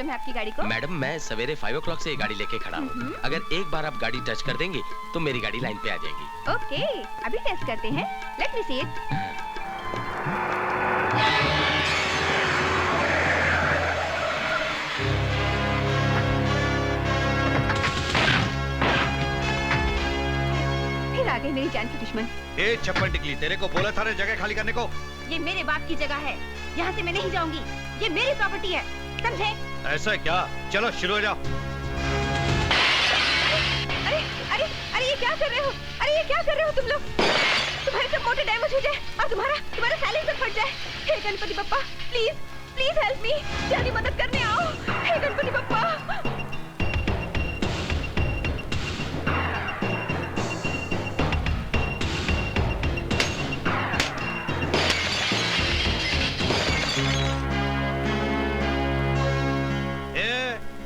Problem है आपकी गाड़ी को? मैडम मैं सवेरे 5 o'clock से ये गाड़ी लेके खड़ा हूँ। अगर एक बार आप गाड़ी टच कर देंगे तो मेरी गाड़ी लाइन पे आ जाएगी। ओके, अभी टेस्ट करते हैं। Let me see it. फिर आ गई मेरी जान की दुश्मन। ए चप्पल टिकली, तेरे को बोला था ना जगह खाली करने को। ये मेरे बाप की जगह है, यहाँ से मैं नहीं जाऊंगी। ये मेरी प्रॉपर्टी है, समझे? ऐसा है क्या? चलो शुरू हो जाओ। अरे अरे अरे ये क्या कर रहे हो? अरे ये क्या कर रहे हो तुम लोग? तुम्हारे सब मोटर डैमेज हो जाए और तुम्हारा साइलेंसर फट जाए। हे Ganpati Bappa, please please help me. जल्दी मदद करने आओ। हे गणपति बप्पा।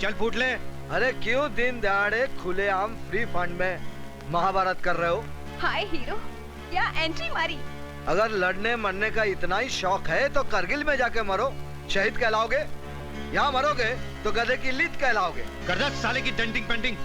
चल फूट ले। अरे क्यों दिन दहाड़े खुलेआम फ्री फंड में महाभारत कर रहे हो? हाय हीरो, क्या एंट्री मारी। अगर लड़ने मरने का इतना ही शौक है तो करगिल में जाके मरो, शहीद कहलाओगे। यहाँ मरोगे तो गधे की लीद कहलाओगे। कर दे साले की डेंटिंग पेंटिंग।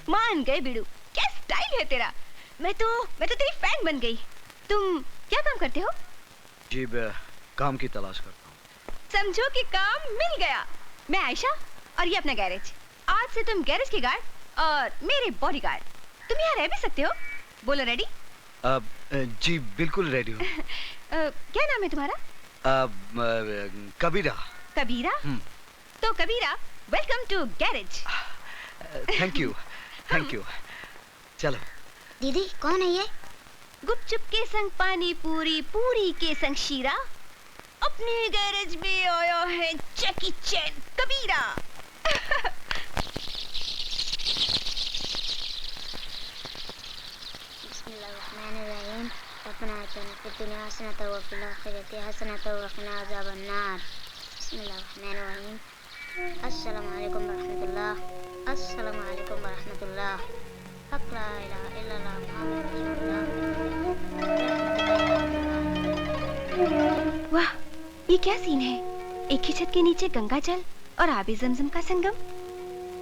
मान गए बिड़ू, क्या स्टाइल है तेरा। मैं तो तेरी फैन बन गई। तुम क्या काम करते हो? जी काम की तलाश करता हूँ। समझो कि काम मिल गया। मैं आयशा और ये अपना गैरेज। आज से तुम गैरेज के गार्ड और मेरे बॉडीगार्ड। तुम यहाँ रह भी सकते हो। बोलो रेडी? जी बिल्कुल रेडी हूँ। क्या नाम है तुम्हारा? कबीरा। कबीरा? तो Kabira, welcome to garage. Thank you thank you. चलो। दीदी कौन है ये? गुपचुप के संग पानी पूरी, पूरी के संग शीरा, अपने गैरेज में आया है जैकी चैन कबीरा। बिस्मिल्लाहिर्रहमानिर्रहीम। रब्बना आतिना फिद दुनिया हसनतन व फिल आखिरति हसनतन व क़िना अज़ाबन्नार। बिस्मिल्लाहिर्रहमानिर्रहीम। अस्सलाम वालेकुम रहमतुल्लाह, अस्सलाम वालेकुम रहमतुल्लाह, हक ला इलाहा इल्लल्लाह मुहम्मद रसूलुल्लाह। वाह, ये क्या सीन है? एक ही छत के नीचे गंगा जल और आबे जमजम का संगम।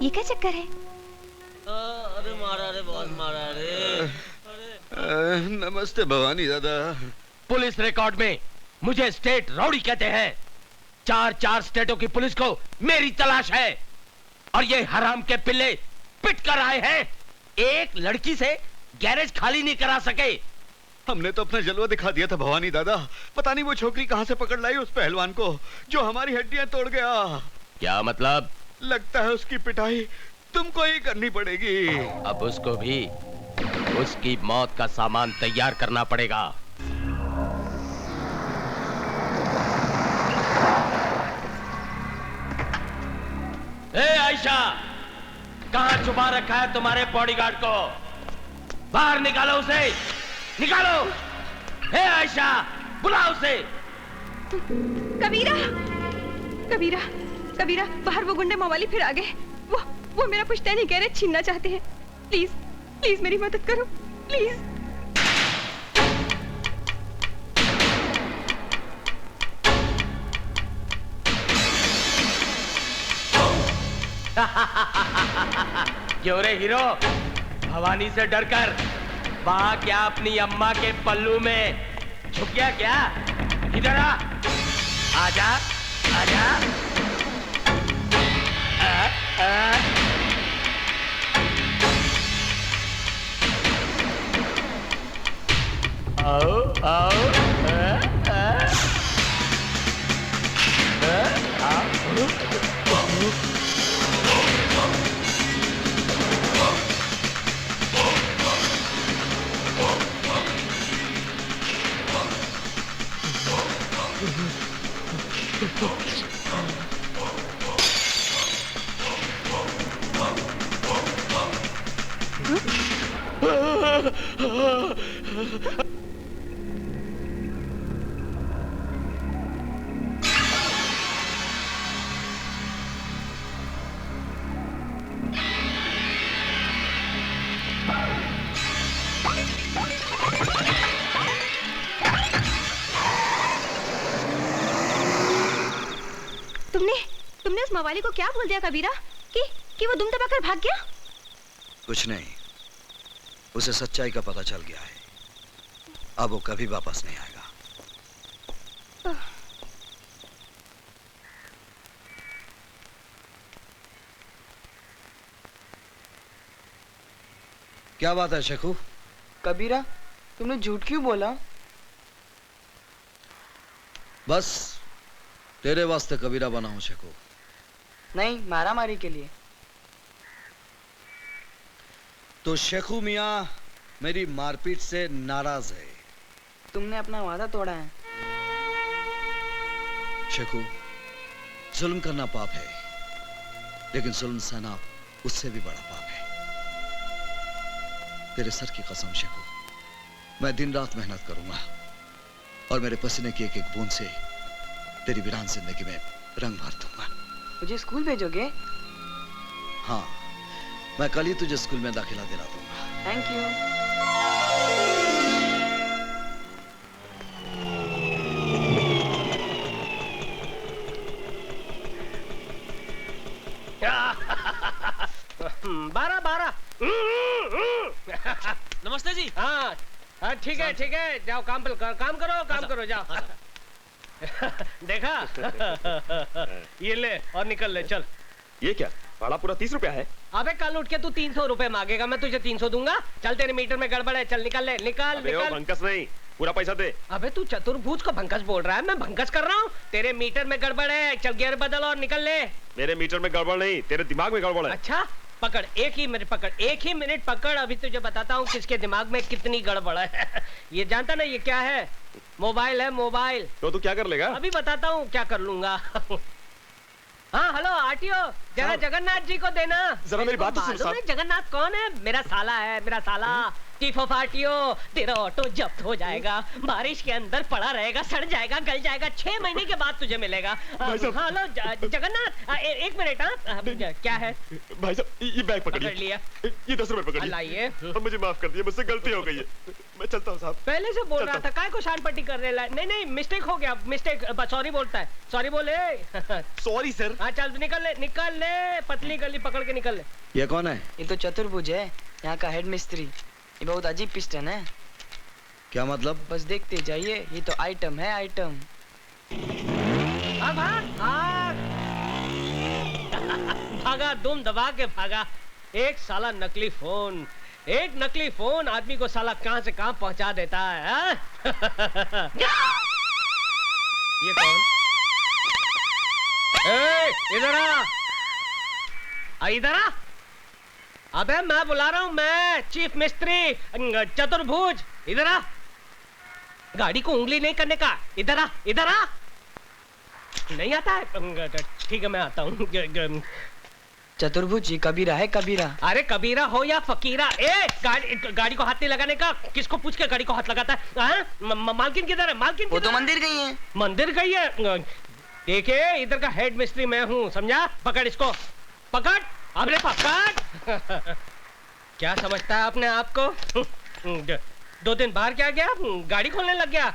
ये क्या चक्कर है? अरे मारा रे, बहुत मारा रे। नमस्ते भवानी दादा। पुलिस रिकॉर्ड में मुझे स्टेट रौडी कहते हैं। 4 स्टेटों की पुलिस को मेरी तलाश है और ये हराम के पिल्ले पिट कर आए हैं। एक लड़की से गैरेज खाली नहीं करा सके। हमने तो अपना जलवा दिखा दिया था भवानी दादा। पता नहीं वो छोकरी कहाँ से पकड़ लाई उस पहलवान को जो हमारी हड्डियां तोड़ गया। क्या मतलब? लगता है उसकी पिटाई तुमको ही करनी पड़ेगी। अब उसको भी उसकी मौत का सामान तैयार करना पड़ेगा। ए आयशा, कहां छुपा रखा है तुम्हारे बॉडीगार्ड को? बाहर निकालो उसे, निकालो। ए आयशा, बुलाओ उसे। कबीरा, कबीरा, कबीरा, बाहर वो गुंडे मवाली फिर आ गए। वो मेरा पुश्तैनी गैरेज छीनना चाहते हैं। प्लीज, प्लीज मेरी मदद करो, प्लीज। क्यों रे हीरो, भवानी से डरकर वहां क्या अपनी अम्मा के पल्लू में छुप गया क्या? इधर आ, आजा, आजा। आओ, आओ, तुमने उस मवाली को क्या बोल दिया कबीरा कि वो दुम दबाकर भाग गया? कुछ नहीं, उसे सच्चाई का पता चल गया है। अब वो कभी वापस नहीं आएगा। क्या बात है शेखू? कबीरा, तुमने झूठ क्यों बोला? बस तेरे वास्ते कबीरा बना हूं शेखू। नहीं, मारामारी के लिए। तो शेखू मियां मेरी मारपीट से नाराज है। तुमने अपना वादा तोड़ा है। शेखू, जुल्म करना पाप है, लेकिन जुल्म सहना उससे भी बड़ा पाप है। तेरे सर की कसम शेखू, मैं दिन रात मेहनत करूंगा और मेरे पसीने की एक एक बूंद से तेरी वीरान जिंदगी में रंग भर दूंगा। मुझे स्कूल भेजोगे? हाँ, मैं कल ही तुझे स्कूल में दाखिला दिला दूंगा। Thank you. बारह। नमस्ते जी। हाँ, ठीक है, जाओ काम करो, जाओ। देखा? ये ले और निकल ले, चल। ये क्या, भाड़ा पूरा 30 रुपया है? अबे कल उठ के तू 300 रुपए मांगेगा, मैं तुझे 300 दूंगा। चल, तेरे मीटर में गड़बड़ है, चल निकल ले, निकल। भंकस नहीं, पूरा पैसा दे। अबे तू चतुर्भुज को भंकस बोल रहा है? मैं भंकस कर रहा हूँ? तेरे मीटर में गड़बड़ है, चल गियर बदल और निकल ले। मेरे मीटर में गड़बड़ नहीं, तेरे दिमाग में गड़बड़ है। अच्छा, पकड़, एक ही मिनट पकड़, अभी तुझे बताता हूँ किसके दिमाग में कितनी गड़बड़ है। ये जानता ना ये क्या है? मोबाइल है, मोबाइल। तो तू क्या कर लेगा? अभी बताता हूँ क्या कर लूंगा। हाँ, हेलो आरटीओ, जरा जगन्नाथ जी को देना। जरा मेरी बात तो सुन। जगन्नाथ कौन है? मेरा साला है, मेरा साला। आपकी फोफाटियों, तेरा ऑटो जब्त हो जाएगा, बारिश के अंदर पड़ा रहेगा, सड़ जाएगा, गल जाएगा, 6 महीने के बाद तुझे मिलेगा। हेलो जगन्नाथ, एक मिनट। हाँ क्या है भाई साहब, ये बैग पकड़िए। पकड़ लिया। ये 10 रुपए पकड़िए। लाइए। और मुझे माफ कर दिए, मुझसे गलती हो गई है। मैं चलता हूँ साहब। पहले से बोल रहा था, काय को शान पट्टी कर रहे? नहीं मिस्टेक हो गया, मिस्टेक। सॉरी बोलता है, सॉरी बोले। Sorry sir. हाँ चल निकल ले, पतली गली पकड़ के निकल ले। ये कौन है? ये तो चतुर्भुज है, यहाँ का हेड मिस्त्री। ये बहुत अजीब पिस्टन है। क्या मतलब? बस देखते जाइए, ये तो आइटम है, आइटम। भागा, दुम दबा के भागा। एक साला नकली फोन, आदमी को साला कहां से कहां पहुंचा देता है। ये कौन? इधर आ, इधर आ। अबे मैं बुला रहा हूं, मैं चीफ मिस्त्री चतुर्भुज। इधर आ। गाड़ी को उंगली नहीं करने का। इधर आ, इधर आ। नहीं आता है? ठीक है मैं आता हूँ। चतुर्भुज जी कबीरा है, कबीरा। अरे कबीरा हो या फकीरा, गाड़ी को हाथ नहीं लगाने का। किसको पूछ के गाड़ी को हाथ लगाता है? मालकिन किधर है? मालकिन वो तो मंदिर गई है। मंदिर गई है? देखिए इधर का हेड मिस्त्री मैं हूँ, समझा? पकड़ इसको, पकड़। अबे पकड़। क्या समझता है अपने आप को? 2 दिन बाहर क्या गया, गाड़ी खोलने लग गया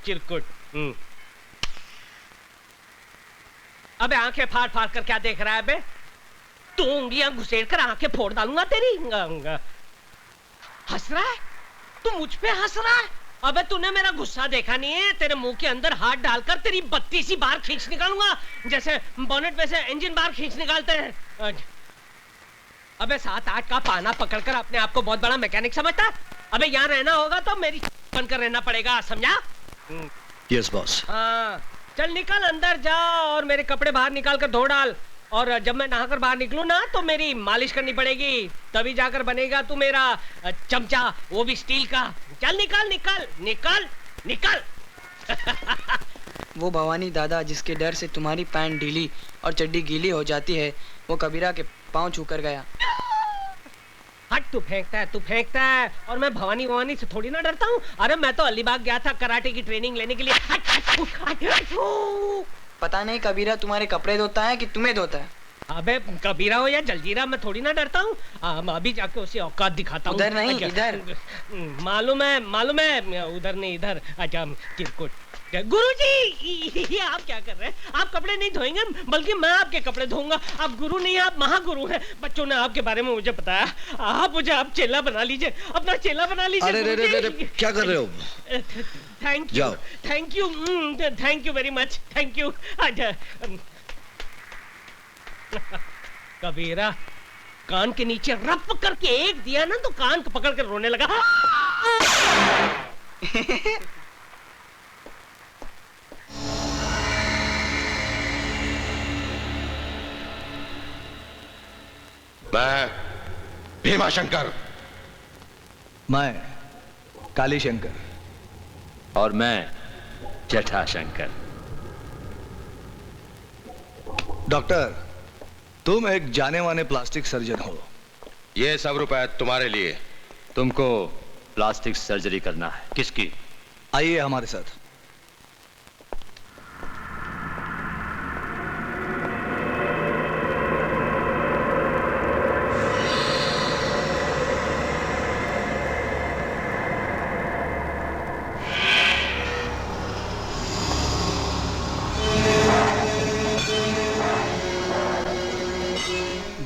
चिरकुट। अबे आंखें फाड़ फाड़ कर क्या देख रहा है? बे तू उंगलियां घुसेड़ कर आंखें फोड़ डालूंगा तेरी। हंस रहा है तू? मुझ पे हंस रहा है? अबे तूने मेरा गुस्सा देखा नहीं है? तेरे मुंह के अंदर हाथ डालकर तेरी 32 बार खींच निकालूंगा, जैसे बोनेट में से इंजन बार खींच निकालते हैं। अबे 7-8 का पाना पकड़कर अपने आप को बहुत बड़ा मैकेनिक समझता? अबे यहाँ रहना होगा तो मेरी बनकर रहना पड़ेगा, समझा? Yes boss. हाँ चल निकल, अंदर जा और मेरे कपड़े बाहर निकाल कर धो डाल। और जब मैं नहाकर बाहर निकलूं ना तो मेरी मालिश करनी पड़ेगी, तभी जाकर बनेगा तू मेरा चमचा, वो भी स्टील का। चल निकल निकल निकल निकल। वो भवानी दादा जिसके डर से तुम्हारी पैंट ढीली और चड्डी गीली हो जाती है, वो कबीरा के पांव छूकर गया। हट, तू फेंकता है और मैं भवानी से थोड़ी ना डरता हूँ। अरे मैं तो अलीबाग गया था कराटे की ट्रेनिंग लेने के लिए। पता नहीं कबीरा तुम्हारे कपड़े धोता है कि तुम्हें धोता है। अबे कबीरा हो या जलजीरा, मैं थोड़ी ना डरता हूँ। अभी जाके उसे औकात दिखाता हूँ। उधर नहीं, इधर। मालूम है, उधर नहीं इधर। अच्छा चिरकुट। गुरुजी ये आप क्या कर रहे हैं? आप कपड़े नहीं धोएंगे बल्कि मैं आपके कपड़े धोऊंगा। आप गुरु नहीं, आप महागुरु हैं। बच्चों ने आपके बारे में मुझे बताया। आप मुझे आप चेला बना लीजिए, अपना चेला बना लीजिए। अरे क्या कर रहे हो? Thank you very much, thank you. Kabira कान के नीचे रफ करके एक दिया ना तो कान को पकड़ कर रोने लगा। मैं भीमा शंकर। मैं काली शंकर। और मैं जटा शंकर। डॉक्टर, तुम एक जाने माने प्लास्टिक सर्जन हो। ये सब रुपए तुम्हारे लिए। तुमको प्लास्टिक सर्जरी करना है। किसकी? आइए हमारे साथ।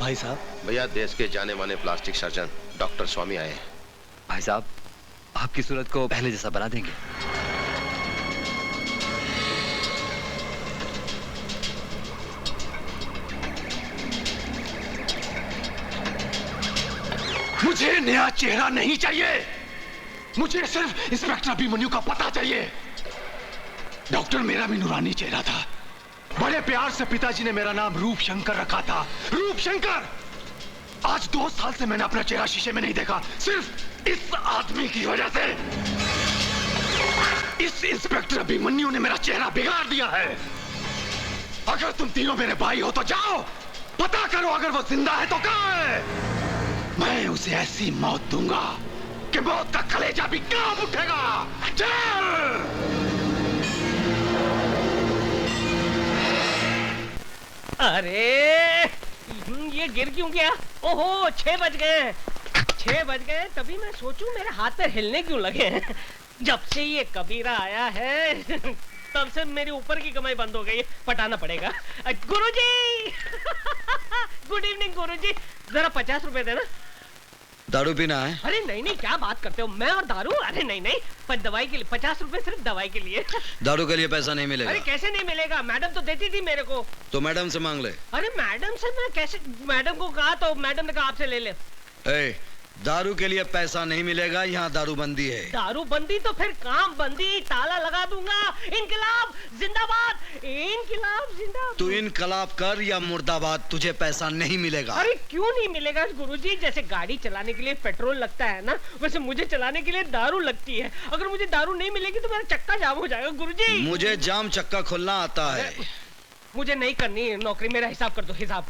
भाई साहब। भैया, देश के जाने माने प्लास्टिक सर्जन डॉक्टर स्वामी आए हैं। भाई साहब, आपकी सूरत को पहले जैसा बना देंगे। मुझे नया चेहरा नहीं चाहिए, मुझे सिर्फ इंस्पेक्टर अभिमन्यु का पता चाहिए। डॉक्टर मेरा भी नूरानी चेहरा था। बड़े प्यार से पिताजी ने मेरा नाम रूप शंकर रखा था। रूप शंकर। आज 2 साल से मैंने अपना चेहरा शीशे में नहीं देखा, सिर्फ इस आदमी की वजह से। इस इंस्पेक्टर अभिमन्यु ने मेरा चेहरा बिगाड़ दिया है। अगर तुम तीनों मेरे भाई हो तो जाओ, पता करो अगर वो जिंदा है तो कहां है। मैं उसे ऐसी मौत दूंगा कि मौत का कलेजा भी कांप उठेगा। चल! अरे ये गिर क्यों गया? ओहो 6 बज गए। 6 बज गए तभी मैं सोचूं मेरे हाथ पैर हिलने क्यों लगे हैं। जब से ये कबीरा आया है तब से मेरी ऊपर की कमाई बंद हो गई है। पटाना पड़ेगा। गुरुजी गुड इवनिंग गुरुजी, जरा 50 रुपए देना। दारू पीना है? अरे नहीं नहीं, क्या बात करते हो, मैं और दारू? अरे नहीं नहीं, पर दवाई के लिए 50 रुपए, सिर्फ दवाई के लिए। दारू के लिए पैसा नहीं मिलेगा। अरे कैसे नहीं मिलेगा, मैडम तो देती थी मेरे को। तो मैडम से मांग ले। अरे मैडम से मैं कैसे, मैडम को कहा तो मैडम ने कहा आपसे ले ले। दारू के लिए पैसा नहीं मिलेगा, यहाँ दारू बंदी है। दारू बंदी तो फिर काम बंदी, ताला लगा दूंगा। इनकलाब जिंदाबाद, इनकलाब जिंदाबाद। तू इनकलाब कर या मुर्दाबाद, तुझे पैसा नहीं मिलेगा। अरे क्यों नहीं मिलेगा गुरुजी? जैसे गाड़ी चलाने के लिए पेट्रोल लगता है ना, वैसे मुझे चलाने के लिए दारू लगती है। अगर मुझे दारू नहीं मिलेगी तो मेरा चक्का जाम हो जाएगा गुरुजी। मुझे जाम चक्का खोलना आता है। मुझे नहीं करनी नौकरी, मेरा हिसाब कर दो, हिसाब।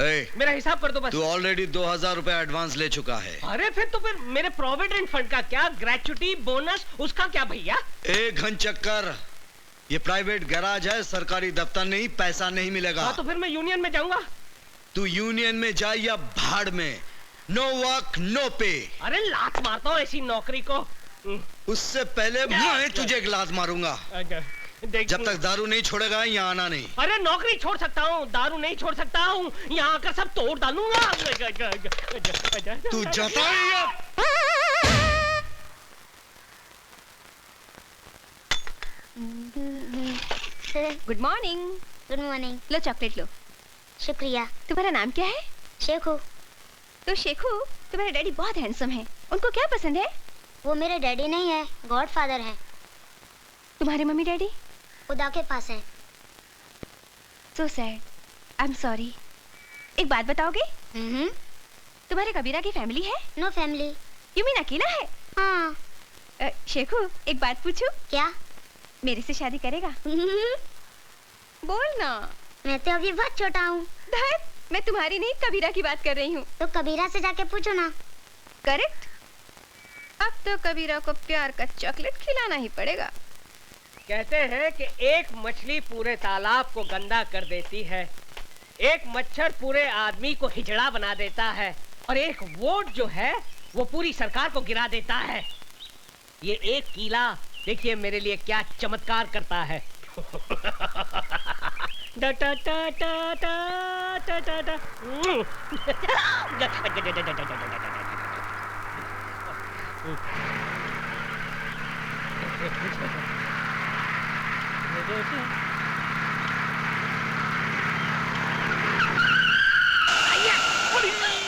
मेरा हिसाब कर दो बस। तू ऑलरेडी 2000 रुपए एडवांस ले चुका है। अरे फिर तो फिर मेरे प्रोविडेंट फंड का क्या, ग्रेच्युटी बोनस उसका क्या भैया? एक घन चक्कर, ये प्राइवेट गैराज है, सरकारी दफ्तर नहीं, पैसा नहीं मिलेगा। हाँ तो फिर मैं यूनियन में जाऊंगा। तू यूनियन में जा या भाड़ में, नो वर्क नो पे। अरे लात मारता हूँ ऐसी नौकरी को। उससे पहले मैं तुझे एक लात मारूंगा। जब तक दारू नहीं छोड़ेगा यहाँ आना नहीं। अरे नौकरी छोड़ सकता हूँ, दारू नहीं छोड़ सकता हूँ, यहाँ आकर सब तोड़ डालूंगा। तू जाता है? Good morning. Good morning. लो चॉकलेट लो। शुक्रिया। तुम्हारा नाम क्या है? शेखू। तो शेखू, तुम्हारे डैडी बहुत हैंडसम हैं। उनको क्या पसंद है? वो मेरे डैडी नहीं है, गॉडफादर है। तुम्हारे मम्मी डैडी? खुदा के पास है। So sad, I am sorry. एक बात बताओगे? तुम्हारे कबीरा की फैमिली है? No family. यू मीन अकेला है? हाँ। शेखू एक बात पूछूं? क्या? मेरे से शादी करेगा? बोल ना। मैं तो अभी बहुत छोटा हूँ। धत, मैं तुम्हारी नहीं कबीरा की बात कर रही हूँ। तो कबीरा से जाके पूछो ना। करेक्ट। अब तो कबीरा को प्यार का चॉकलेट खिलाना ही पड़ेगा। कहते हैं कि एक मछली पूरे तालाब को गंदा कर देती है, एक मच्छर पूरे आदमी को हिजड़ा बना देता है, और एक वोट जो है वो पूरी सरकार को गिरा देता है। ये एक कीला देखिए मेरे लिए क्या चमत्कार करता है। डा टा टा टा टा टा टा टा।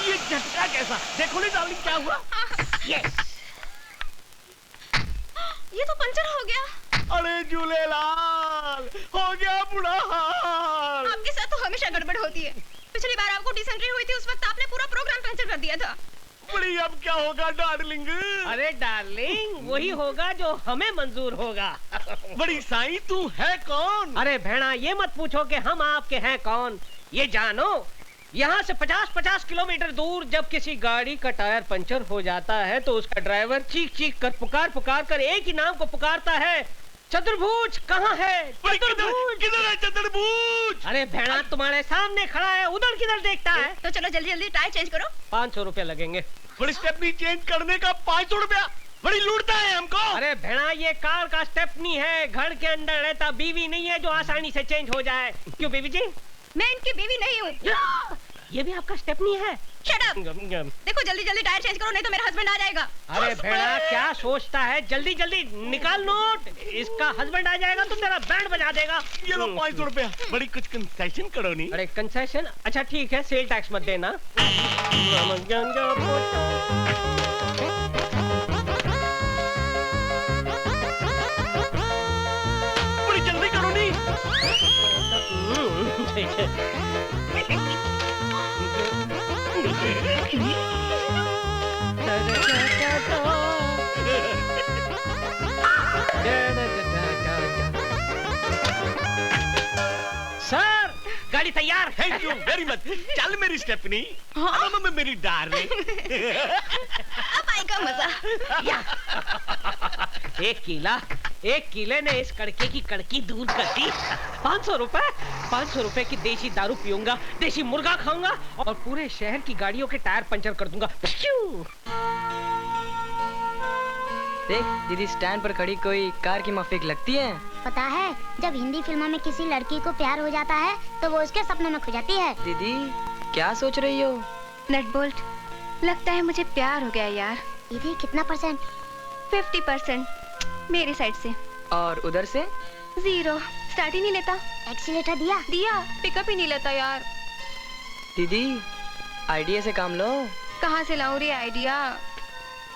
ये झटका कैसा? देखो नहीं डार्लिंग क्या हुआ? यस, ये तो पंचर हो गया। अरे झूलेलाल, हो गया बुरा हाल। आपके साथ तो हमेशा गड़बड़ होती है। पिछली बार आपको डिसेंट्री हुई थी, उस वक्त आपने पूरा प्रोग्राम पंचर कर दिया था। बड़ी अब क्या होगा डार्लिंग? अरे डार्लिंग वही होगा जो हमें मंजूर होगा। बड़ी साईं तू है कौन? अरे भेड़ा ये मत पूछो कि हम आपके हैं कौन, ये जानो यहाँ से 50-50 किलोमीटर दूर जब किसी गाड़ी का टायर पंचर हो जाता है तो उसका ड्राइवर चीख चीख कर पुकार कर एक ही नाम को पुकारता है, चतुर्भुज कहाँ है? किधर है चतुर्भुज? अरे भेड़ा तुम्हारे सामने खड़ा है, उधर किधर देखता है? तो चलो जल्दी जल्दी टायर चेंज करो। 500 रुपए लगेंगे। बड़ी स्टेपनी चेंज करने का 500 रुपया? बड़ी लूटता है हमको। अरे भेड़ा ये कार का स्टेपनी है, घर के अंदर रहता बीवी नहीं है जो आसानी से चेंज हो जाए। क्यों बीवी जी? मैं इनकी बीवी नहीं हूँ। ये भी आपका स्टेपनी है? Shut up! देखो जल्दी जल्दी टायर चेंज करो नहीं तो मेरा हस्बैंड आ जाएगा। अरे भेड़ा क्या सोचता है, जल्दी जल्दी निकाल नोट, इसका हस्बैंड आ जाएगा तो तेरा बैंड बजा देगा। ये लो 500 रुपया। बड़ी कुछ कंसेशन करो नहीं? अरे कंसेशन? अच्छा ठीक है, सेल टैक्स मत देना। बड़ी जल्दी करो नहीं? सर गाड़ी तैयार। Thank you very much. चल मेरी स्टेपनी। हाँ? मेरी डार्लिंग। अब चाय का मजा। एक किले ने इस कड़के की कड़की दूर कर दी। 500 रुपए की देसी दारू पीऊंगा, देसी मुर्गा खाऊंगा और पूरे शहर की गाड़ियों के टायर पंचर कर दूंगा। देख दीदी, स्टैंड पर खड़ी कोई कार की माफिक लगती है। पता है, जब हिंदी फिल्मों में किसी लड़की को प्यार हो जाता है तो वो उसके सपनों में खो जाती है। दीदी क्या सोच रही हो? नट बोल्ट, लगता है मुझे प्यार हो गया यार। दीदी कितना %? 50% मेरी साइड से। और उधर से? 0। स्टार्ट ही नहीं लेता। एक्सीलेटर दिया? दिया, पिकअप ही नहीं लेता यार। दीदी आइडिया से काम लो। कहाँ से लाऊं रे आइडिया?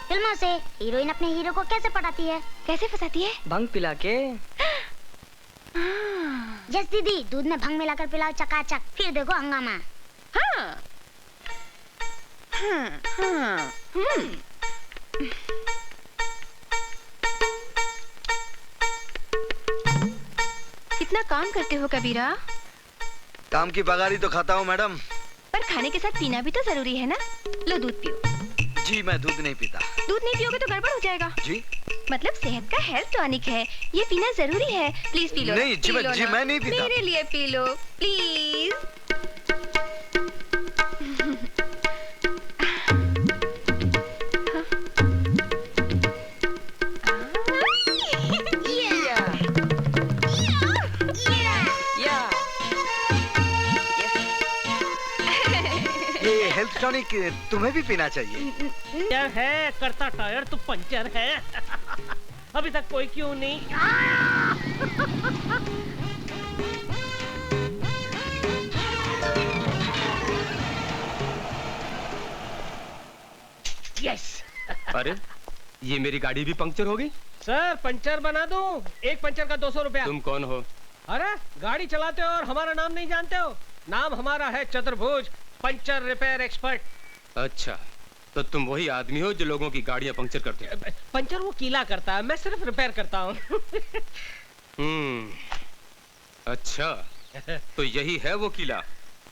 फिल्मों से। हीरोइन अपने हीरो को कैसे पटाती है? कैसे फंसाती है? भंग पिला के। यस दीदी, दूध में भंग मिलाकर पिलाओ चकाचक, फिर देखो हंगामा। हाँ। कितना काम करते हो कबीरा? काम की पगारी तो खाता हूँ मैडम। पर खाने के साथ पीना भी तो जरूरी है ना। लो दूध पियो। जी मैं दूध नहीं पीता। दूध नहीं पियोगे तो गड़बड़ हो जाएगा। जी मतलब सेहत का हेल्थ टॉनिक है, ये पीना जरूरी है। Please P low. नहीं जी, मैं नहीं पीता। मेरे लिए पी लो प्लीज। ये हेल्थ टॉनिक तुम्हें भी पीना चाहिए। क्या है करता टायर तो पंचर है। अभी तक कोई क्यों नहीं? यस। अरे ये मेरी गाड़ी भी पंक्चर हो गई। सर पंचर बना दूं? एक पंचर का 200 रुपया। तुम कौन हो? अरे गाड़ी चलाते हो और हमारा नाम नहीं जानते हो? नाम हमारा है चतुर्भुज, पंचर रिपेयर एक्सपर्ट। अच्छा, तो तुम वही आदमी हो जो लोगों की गाड़ियां पंक्चर करते हो? पंचर वो कीला करता है, मैं सिर्फ रिपेयर करता हूँ। अच्छा, तो यही है वो कीला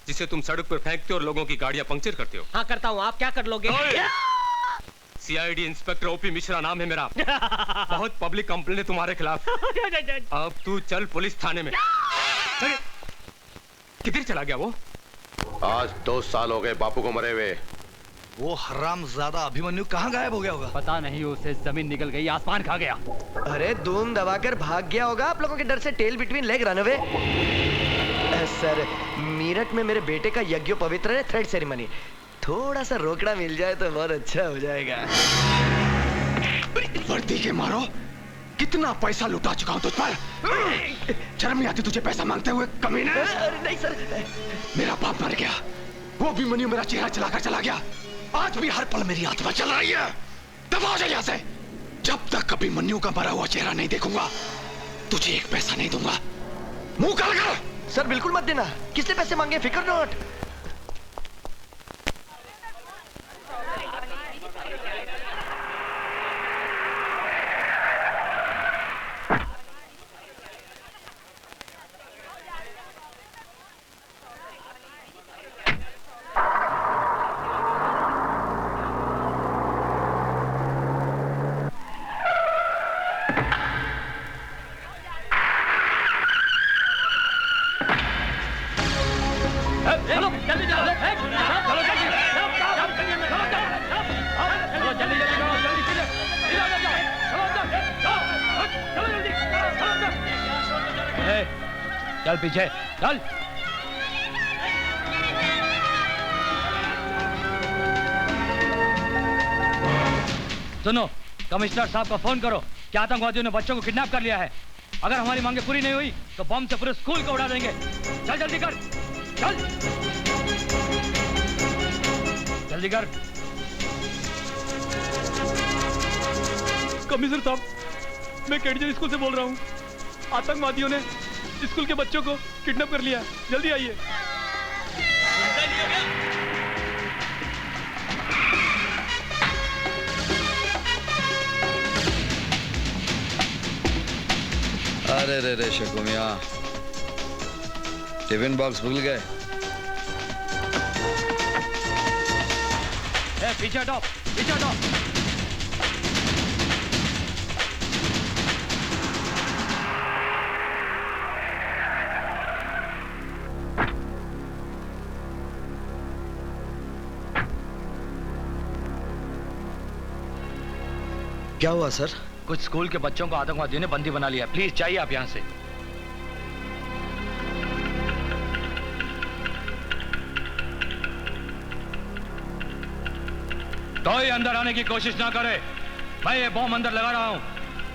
जिसे तुम सड़क पर फेंकते हो और लोगों की गाड़ियां पंक्चर करते हो? हाँ करता हूँ, आप क्या कर लोगे? सीआईडी इंस्पेक्टर ओपी मिश्रा नाम है मेरा। बहुत पब्लिक कंप्लेंट है तुम्हारे खिलाफ। अब तू चल पुलिस थाने में। किधर चला गया वो? आज 2 साल हो गए बापू को मरे हुए। वो हरामजादा अभिमन्यु कहाँ गायब हो गया होगा? पता नहीं, उसे जमीन निकल गई, आसमान खा गया। अरे धूम दबाकर भाग गया होगा आप लोगों के डर से। Tail between leg run away. Sir Meerut में मेरे बेटे का यज्ञोपवित्र है, थ्रेड सेरेमनी। थोड़ा सा रोकड़ा मिल जाए तो बहुत अच्छा हो जाएगा। वर्दी के मारो, कितना पैसा लुटा चुका हूं तुझ पर। शर्म नहीं आती तुझे पैसा मांगते हुए, कमीने? नहीं सर, मेरा बाप मर गया, वो अभिमन्यु मेरा चेहरा चलाकर चला गया। आज भी हर पल मेरी आत्मा चल रही है। दफा हो जाए यहाँ से। जब तक अभिमन्यु का मरा हुआ चेहरा नहीं देखूंगा तुझे एक पैसा नहीं दूंगा। मुंह काला कर। सर बिल्कुल मत देना। किसने पैसे मांगे? फिकर नॉट। चल पीछे चल। सुनो, कमिश्नर साहब को फोन करो कि आतंकवादियों ने बच्चों को किडनैप कर लिया है। अगर हमारी मांगे पूरी नहीं हुई तो बम से पूरे स्कूल को उड़ा देंगे। चल जल्दी कर, चल जल्दी कर। कमिश्नर साहब, मैं केडीजे स्कूल से बोल रहा हूँ। आतंकवादियों ने स्कूल के बच्चों को किडनैप कर लिया। जल्दी आइए। अरे रे रे शकुमिया, टिफिन बॉक्स भूल गए। पीछे हटो, पीछे हटो। क्या हुआ सर? कुछ स्कूल के बच्चों को आतंकवादियों ने बंदी बना लिया। प्लीज चाहिए आप यहाँ से। कोई अंदर आने की कोशिश ना करे। मैं ये बॉम्ब अंदर लगा रहा हूँ।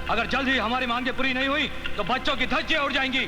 अगर जल्द ही हमारी मांगे पूरी नहीं हुई तो बच्चों की धज्जियां उड़ जाएंगी।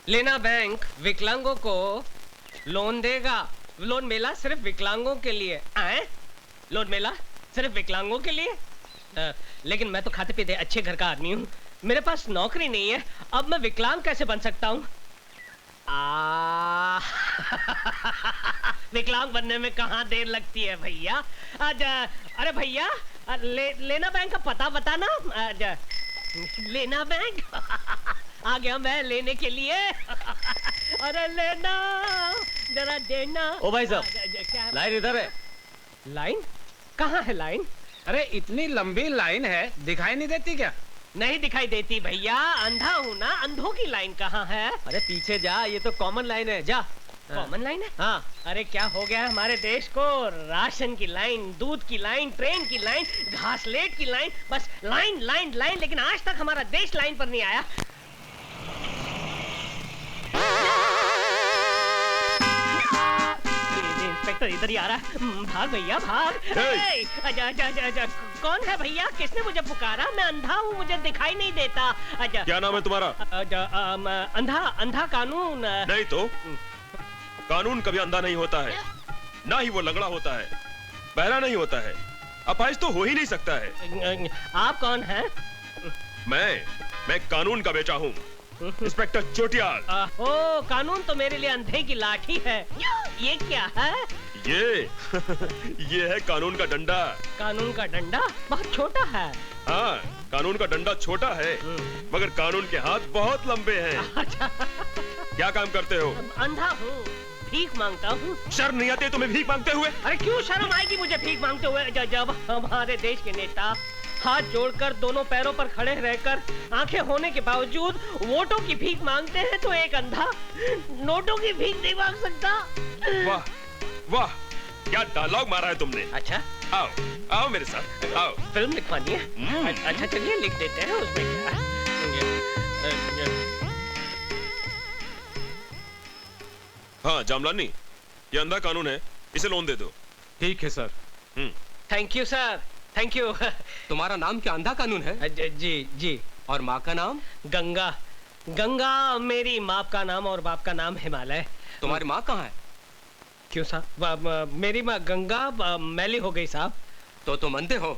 लेना बैंक विकलांगों को लोन देगा। लोन मेला सिर्फ विकलांगों के लिए। आए? लोन मेला सिर्फ विकलांगों के लिए? लेकिन मैं तो खाते पीते अच्छे घर का आदमी हूँ। मेरे पास नौकरी नहीं है। अब मैं विकलांग कैसे बन सकता हूँ? विकलांग बनने में कहाँ देर लगती है भैया। अरे भैया लेना बैंक का पता बताना। लेना बैंक आ गया मैं लेने के लिए। अरे लेना जरा देना। ओ भाई साहब लाइन इधर है। लाइन कहाँ है लाइन? अरे इतनी लंबी लाइन है दिखाई नहीं देती क्या? नहीं दिखाई देती भैया, अंधा हूँ ना। अंधों की लाइन कहाँ है? अरे पीछे जा, ये तो कॉमन लाइन है। जा। कॉमन लाइन है? हाँ। अरे क्या हो गया हमारे देश को? राशन की लाइन, दूध की लाइन, ट्रेन की लाइन, घासलेट की लाइन, बस लाइन लाइन लाइन। लेकिन आज तक हमारा देश लाइन पर नहीं आया। इंस्पेक्टर इधर ही आ रहा है। भाग भैया भाग। कौन है भैया? किसने मुझे पुकारा? मैं अंधा हूँ, मुझे दिखाई नहीं देता। क्या नाम है तुम्हारा? अंधा। अंधा कानून नहीं तो कानून कभी अंधा नहीं होता है, ना ही वो लंगड़ा होता है, बहरा नहीं होता है, अपाहिज तो हो ही नहीं सकता है। आप कौन हैं? मैं कानून का बेटा हूँ, इंस्पेक्टर चोटियाल। ओ कानून तो मेरे लिए अंधे की लाठी है। ये क्या है? ये है कानून का डंडा। कानून का डंडा बहुत छोटा है। हाँ, कानून का डंडा छोटा है मगर कानून के हाथ बहुत लंबे हैं। क्या काम करते हो? अंधा हूँ, भीख मांगता हूँ। शर्म नहीं आती तुम्हें भीख मांगते हुए? अरे क्यों शर्म आएगी मुझे भीख मांगते हुए? जब हमारे देश के नेता हाथ जोड़कर दोनों पैरों पर खड़े रहकर आंखें होने के बावजूद वोटों की भीख मांगते हैं, तो एक अंधा नोटों की भीख नहीं मांग सकता। वाह वाह, क्या डायलॉग मारा है तुमने। अच्छा आओ आओ मेरे साथ, आओ। फिल्म लिखवानी है? अच्छा चलिए लिख देते हैं, उसमें क्या है? हाँ जामलानी, ये अंधा कानून है, इसे लोन दे दो। ठीक है sir. Thank you sir, thank you. तुम्हारा नाम क्या अंधा कानून है? जी जी। और माँ का नाम? गंगा। गंगा मेरी माँ का नाम और बाप का नाम हिमालय। तुम्हारी माँ कहाँ है? क्यों साहब? मेरी माँ गंगा मैली हो गई साहब। तो तुम अंधे हो?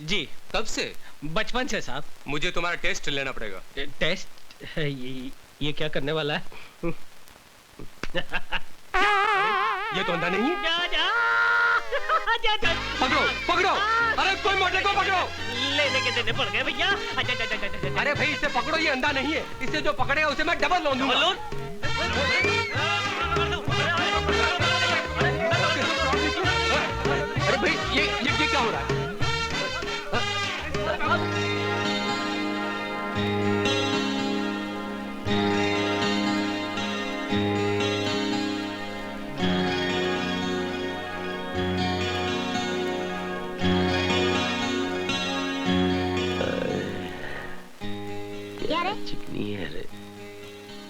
जी। कब से? बचपन से साहब। मुझे तुम्हारा टेस्ट लेना पड़ेगा। टेस्ट? ये क्या करने वाला है? ये तो अंधा नहीं है। पकड़ो पकड़ो, अरे कोई मोटे को पकड़ो। लेने के देने पड़ गए भैया। अरे भाई इसे पकड़ो, ये अंधा नहीं है, इसे जो पकड़ेगा उसे मैं डबल लोन दूंगा। अरे भाई ये क्या हो रहा है? चिकनी है रे।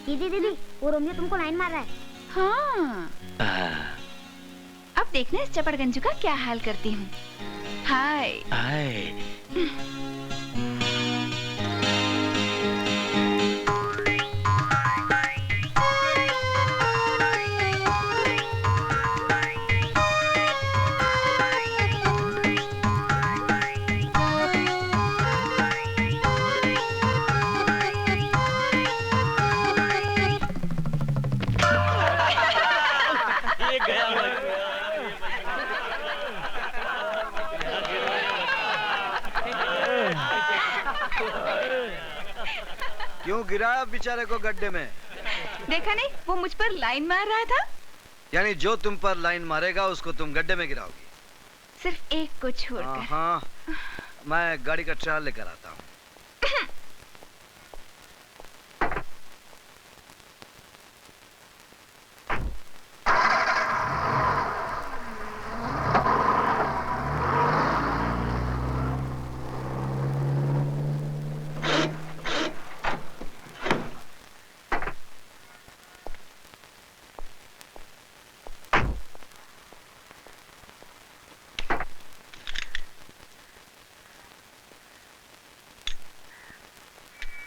दीदी दीदी, वो रोमियो तुमको लाइन मार रहा है। हाँ। अब देखना इस चपड़गंजू का क्या हाल करती हूँ। हाय। हाय। क्यों गिराया बेचारे को गड्ढे में? देखा नहीं, वो मुझ पर लाइन मार रहा था। यानी जो तुम पर लाइन मारेगा उसको तुम गड्ढे में गिराओगी? सिर्फ एक को छोड़कर। हाँ, मैं गाड़ी का ट्रायल लेकर आता हूँ।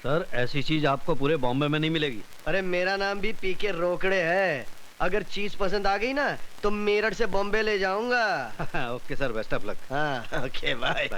सर ऐसी चीज आपको पूरे बॉम्बे में नहीं मिलेगी। अरे मेरा नाम भी पीके रोकड़े है। अगर चीज पसंद आ गई ना तो मेरठ से बॉम्बे ले जाऊंगा। Okay sir, best of luck. हाँ ओके बाय।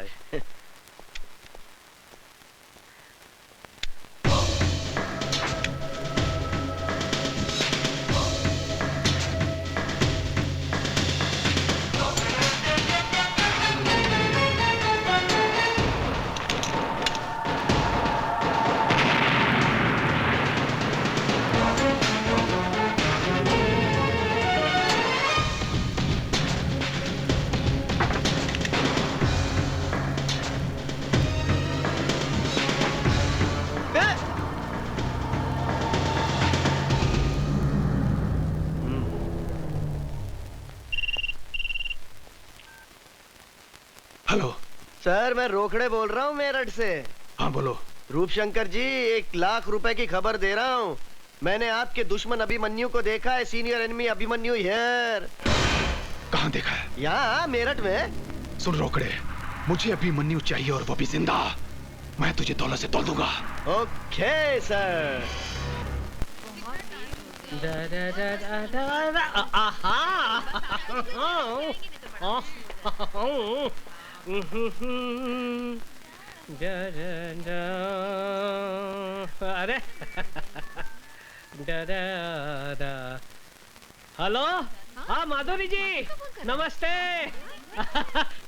हेलो सर, मैं रोकड़े बोल रहा हूँ मेरठ से। हाँ बोलो। रूपशंकर जी, 1 लाख रुपए की खबर दे रहा हूँ। मैंने आपके दुश्मन अभिमन्यु को देखा है। Senior enemy Abhimanyu here. कहाँ देखा है? यहाँ मेरठ में। सुन रोकड़े, मुझे अभिमन्यु चाहिए और वो भी जिंदा। मैं तुझे दौलत से तोल दूंगा। Okay sir. अरे हेलो। हाँ माधुरी जी, नमस्ते।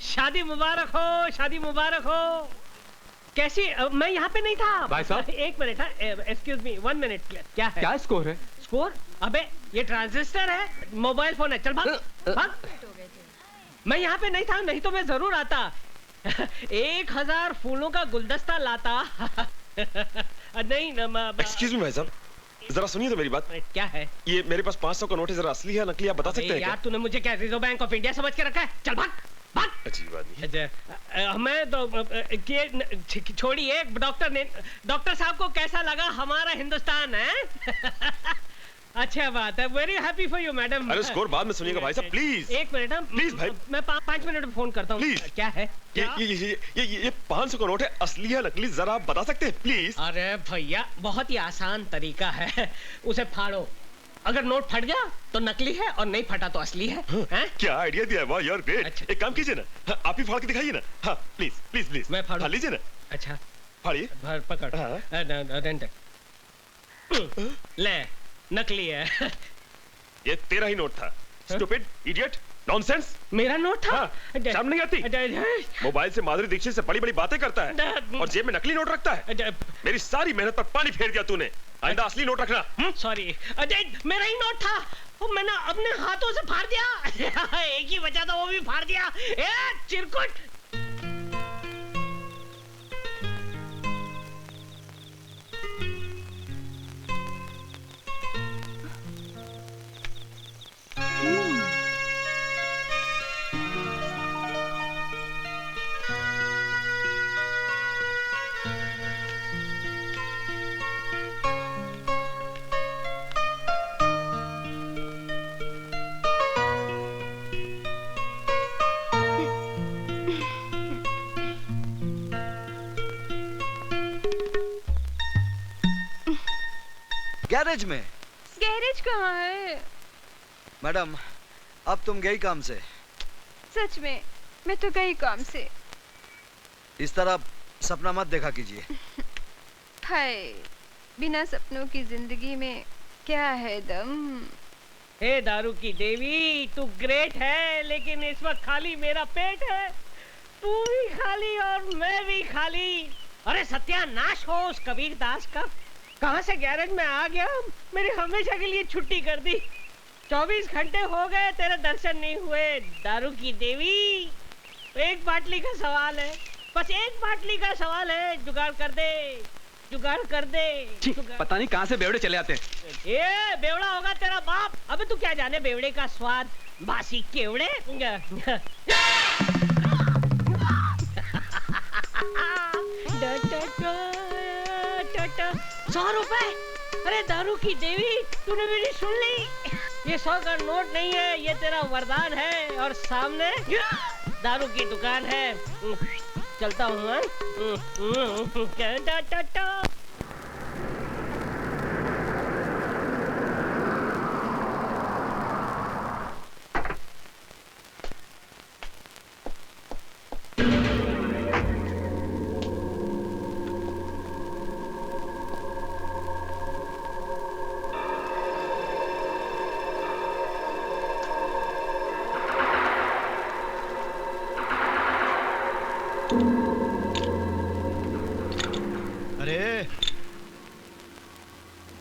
शादी मुबारक हो, शादी मुबारक हो। कैसी? मैं यहाँ पे नहीं था भाई साहब। एक मिनट। Excuse me, 1 minute. क्या है? क्या स्कोर है? स्कोर? अबे ये ट्रांजिस्टर है, मोबाइल फोन है। चल भाग भाग। मैं यहाँ पे नहीं था, नहीं तो मैं जरूर आता। 1000 फूलों का गुलदस्ता लाता। नहीं एक्सक्यूज मी भाई साहब, जरा सुनिए तो मेरी बात। क्या है? ये मेरे पास 500 का नोट है, जरा असली है नकली आप बता सकते हैं क्या? यार तूने मुझे क्या रिजर्व बैंक ऑफ इंडिया समझ के रखा है? चल भाग अजीब आदमी। मैं तो छोड़िए, डॉक्टर साहब को कैसा लगा हमारा हिंदुस्तान है? अच्छा बात है, very happy for you madam. अरे स्कोर बाद में सुनिएगा भाई साहब, प्लीज। एक मिनट, प्लीज भाई, मैं 5 मिनट में फोन करता हूँ। प्लीज। क्या है? ये 500 का नोट है, असली है नकली, जरा आप बता सकते हैं प्लीज? अरे भैया, बहुत ही आसान तरीका है, उसे फाड़ो, अगर नोट फट गया तो नकली है और नहीं फटा तो असली है। हाँ, क्या आइडिया दिया है, वाह यार ग्रेट। अच्छा। एक काम कीजिए ना, हाँ, आप ही फाड़ के दिखाइए ना। हाँ प्लीज प्लीज प्लीज। मैं फाड़ू? लीजिए ना। अच्छा फाड़िए। पकड़। ले, नकली है। ये तेरा ही नोट था। Stupid, idiot, nonsense. मेरा नोट था? हाँ, शर्म नहीं आती? मोबाइल से माधुरी दीक्षित से बड़ी बड़ी बातें करता है और जेब में नकली नोट रखता है। मेरी सारी मेहनत पर पानी फेर दिया तूने। आइंदा असली नोट रखना। सॉरी, मेरा ही नोट था, मैंने अपने हाथों से फाड़ दिया। एक ही बचा था, वो भी फाड़ दिया। चिरकुट। गैरेज में। गैरेज कहाँ है? मैडम, अब तुम गई काम से? सच में, मैं तो गई काम से। इस तरह सपना मत देखा कीजिए। हाय, बिना सपनों की जिंदगी में क्या है दम। हे दारू की देवी, तू ग्रेट है, लेकिन इस वक्त खाली मेरा पेट है। तू भी खाली और मैं भी खाली। अरे सत्यानाश हो उस कबीर दास का। कहां से गैरेज में आ गया, मेरी हमेशा के लिए छुट्टी कर दी। 24 घंटे हो गए तेरे दर्शन नहीं हुए। दारू की देवी, एक बाटली का सवाल है, बस एक बाटली का सवाल है। जुगाड़ कर दे, जुगाड़ कर दे। पता नहीं कहां से बेवड़े चले आते हैं। ये बेवड़ा होगा तेरा बाप। अबे तू क्या जाने बेवड़े का स्वाद, बासी केवड़े। 100 रुपए। अरे दारू की देवी, तूने मेरी सुन ली? ये 100 का नोट नहीं है, ये तेरा वरदान है। और सामने दारू की दुकान है। चलता हूँ।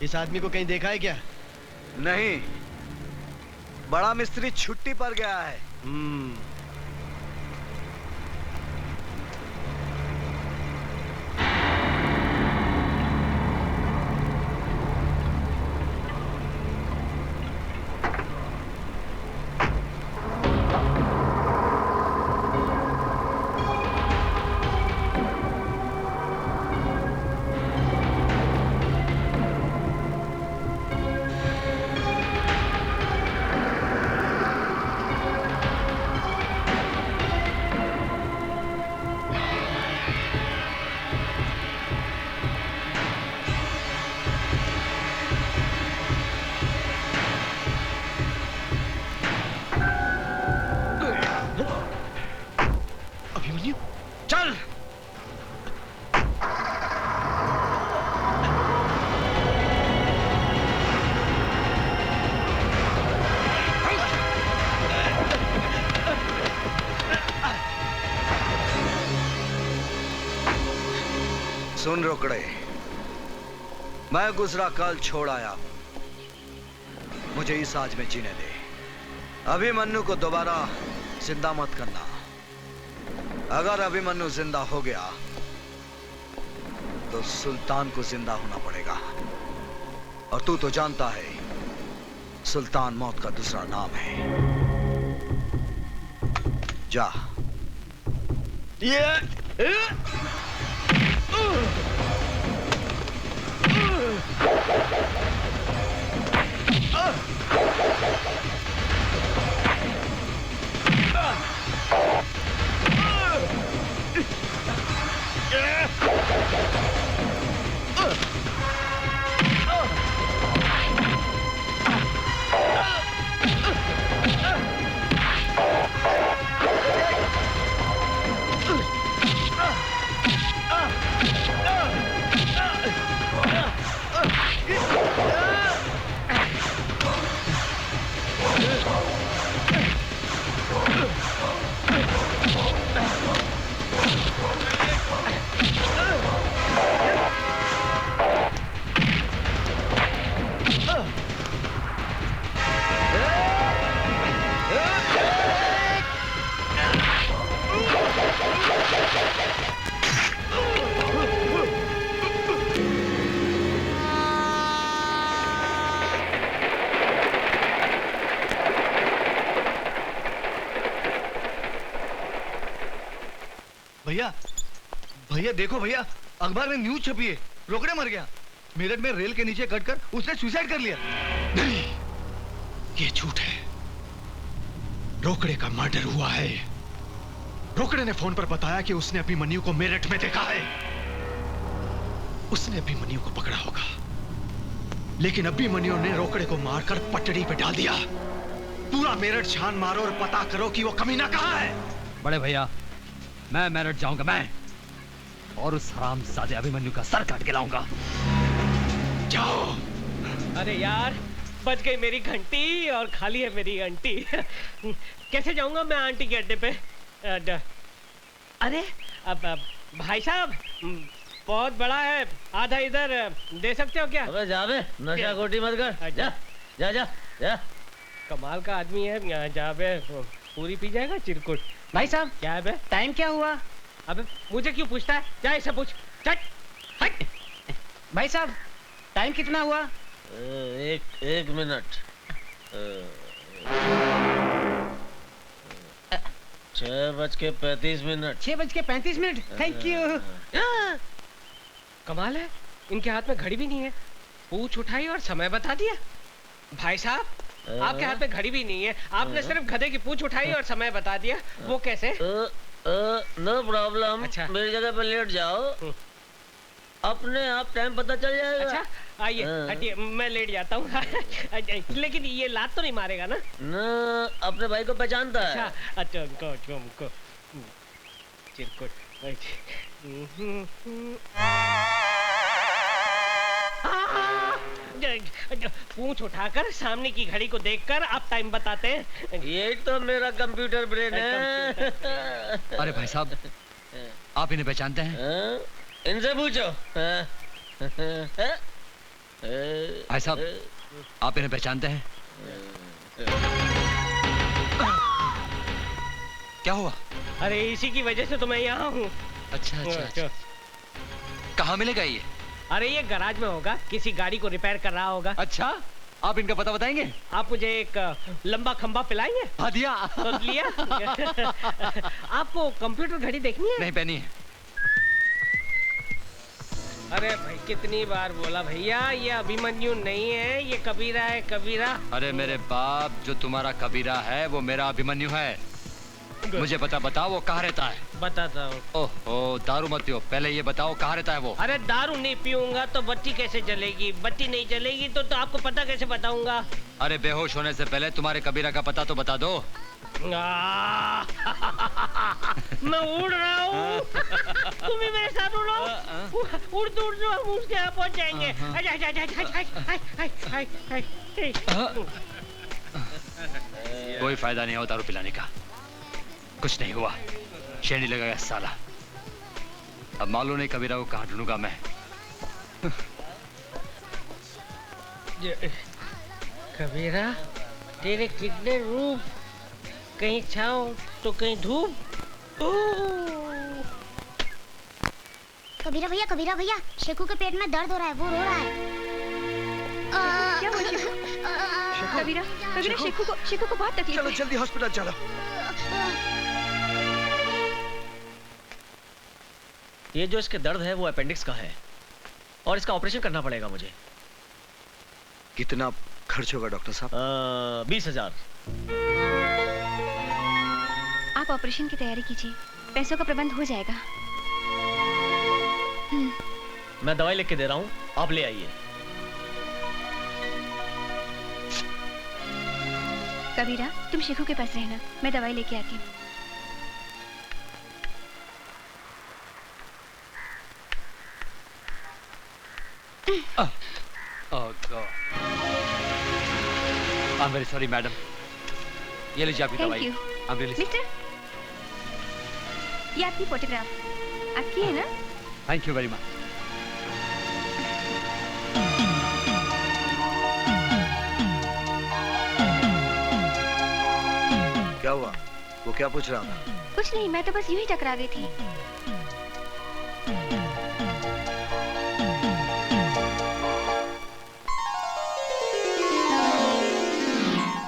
इस आदमी को कहीं देखा है क्या? नहीं, बड़ा मिस्त्री छुट्टी पर गया है। चल। सुन रोकड़े, मैं गुजरा कल छोड़ आया हूं, मुझे इस आज में जीने दे। अभिमन्यु को दोबारा जिंदा मत करना। अगर अभिमन्यु जिंदा हो गया तो सुल्तान को जिंदा होना पड़ेगा, और तू तो जानता है सुल्तान मौत का दूसरा नाम है। जा। भैया भैया देखो भैया, अखबार में न्यूज छपी है, रोकड़े मर गया। मेरठ में रेल के नीचे कटकर उसने सुसाइड कर लिया। नहीं, ये झूठ है। रोकड़े का मर्डर हुआ है। रोकड़े ने फोन पर बताया कि उसने अभिमन्यु को मेरठ में देखा है। उसने अभिमन्यु को पकड़ा होगा, लेकिन अभिमन्यु ने रोकड़े को मारकर पटड़ी पे डाल दिया। पूरा मेरठ छान मारो और पता करो कि वो कमीना कहाँ है। बड़े भैया, मैं मेरठ जाऊंगा, मैं और उस हरामजादे अभिमन्यु का सर काट के लाऊंगा। जाओ। अरे यार, बच गई मेरी घंटी और खाली है मेरी आंटी। कैसे जाऊंगा मैं आंटी के अड्डे पे? अरे अब भाई साहब, बहुत बड़ा है, आधा इधर दे सकते हो क्या? अबे जा बे, नशा खोटी मत कर। जा जा जा जा। कमाल का आदमी है, जा बे, पूरी पी जाएगा चिरकुट। भाई साहब, क्या है बे? टाइम क्या हुआ? अबे मुझे क्यों पूछता है? जा इसे पूछ। चट हट। भाई साहब, टाइम कितना हुआ? एक मिनट। 6:35। 6:35। Thank you. कमाल है, इनके हाथ में घड़ी भी नहीं है। पूछ उठाई और समय बता दिया। भाई साहब, आपके हाथ में घड़ी भी नहीं है, आपने सिर्फ गधे की पूछ उठाई और समय बता दिया। वो कैसे? No problem. अच्छा, मेरी जगह पे लेट जाओ, अपने आप टाइम पता चल जाएगा। अच्छा, आइए हटिए, मैं लेट जाता हूँ। लेकिन ये लात तो नहीं मारेगा ना? अपने भाई को पहचानता है। अच्छा, उनको चिरकुट। पूंछ उठाकर सामने की घड़ी को देखकर आप टाइम बताते हैं। ये तो मेरा कंप्यूटर ब्रेन है। अरे भाई साहब, आप इन्हें पहचानते हैं? इनसे पूछो। भाई साहब, आप इन्हें पहचानते हैं? क्या हुआ? अरे इसी की वजह से तो मैं यहाँ हूँ। अच्छा अच्छा, अच्छा। कहाँ मिलेगा ये? अरे ये गैराज में होगा, किसी गाड़ी को रिपेयर कर रहा होगा। अच्छा, आप इनका पता बताएंगे? आप मुझे एक लंबा खंबा पिलाएंगे? हाँ दिया। तो लिया। आपको कंप्यूटर घड़ी देखनी है? नहीं पहनी है। अरे भाई, कितनी बार बोला भैया, ये अभिमन्यु नहीं है, ये कबीरा है, कबीरा। अरे मेरे बाप, जो तुम्हारा कबीरा है वो मेरा अभिमन्यु है। मुझे बताओ वो कहाँ रहता है? बताता हूँ। ओहो, दारू मत पियो, पहले ये बताओ कहाँ रहता है वो? अरे दारू नहीं पीऊंगा तो बत्ती कैसे जलेगी? बत्ती नहीं जलेगी तो आपको पता कैसे बताऊंगा? अरे बेहोश होने से पहले तुम्हारे कबीरा का पता तो बता दो। मैं उड़ रहा हूँ, तुम भी मेरे साथ उड़ो। उड़ दो, हम उसके यहाँ पहुँच जाएंगे। कोई फायदा नहीं हो दारू पिलाने का, कुछ नहीं हुआ, शेरनी लगाया साला। अब मालूम नहीं कबीरा को कहाँ ढूंढूंगा मैं। कबीरा, तेरे कितने रूप, कहीं छाँव तो कहीं धूप। कबीरा भैया, शेखू के पेट में दर्द हो रहा है, वो रो रहा है। क्या हुआ शेखू? कबीरा, शेखू को बहुत तकलीफ है। चलो जल्दी हॉस्पिटल चलो। ये जो इसके दर्द है वो अपेंडिक्स का है और इसका ऑपरेशन करना पड़ेगा मुझे। कितना खर्च होगा डॉक्टर साहब? 20,000। आप ऑपरेशन की तैयारी कीजिए, पैसों का प्रबंध हो जाएगा। मैं दवाई लिख के दे रहा हूँ, आप ले आइए। कबीरा, तुम शेखू के पास रहना, मैं दवाई लेके आती हूँ। Oh God. I'm very sorry, madam. ये लीजिए आपकी दवाई। Thank you. I'm really sorry. Mister, ये आपकी फोटोग्राफ आपकी है ना? Thank you very much. क्या हुआ? वो क्या पूछ रहा था? कुछ नहीं, मैं तो बस यूं ही टकरा गई थी।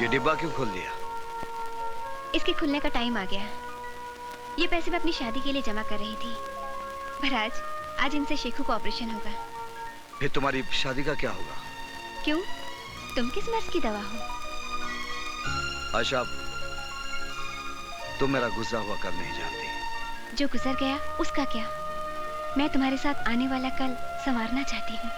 ये डिब्बा क्यों खोल दिया? इसके खुलने का टाइम आ गया। ये पैसे मैं अपनी शादी के लिए जमा कर रही थी, पर आज इनसे शेखू का ऑपरेशन होगा। फिर तुम्हारी शादी का क्या होगा? क्यों? तुम किस मर्ज की दवा हो? आशा, तुम मेरा गुजरा हुआ कल नहीं जानती। जो गुजर गया उसका क्या? मैं तुम्हारे साथ आने वाला कल संवारना चाहती हूँ।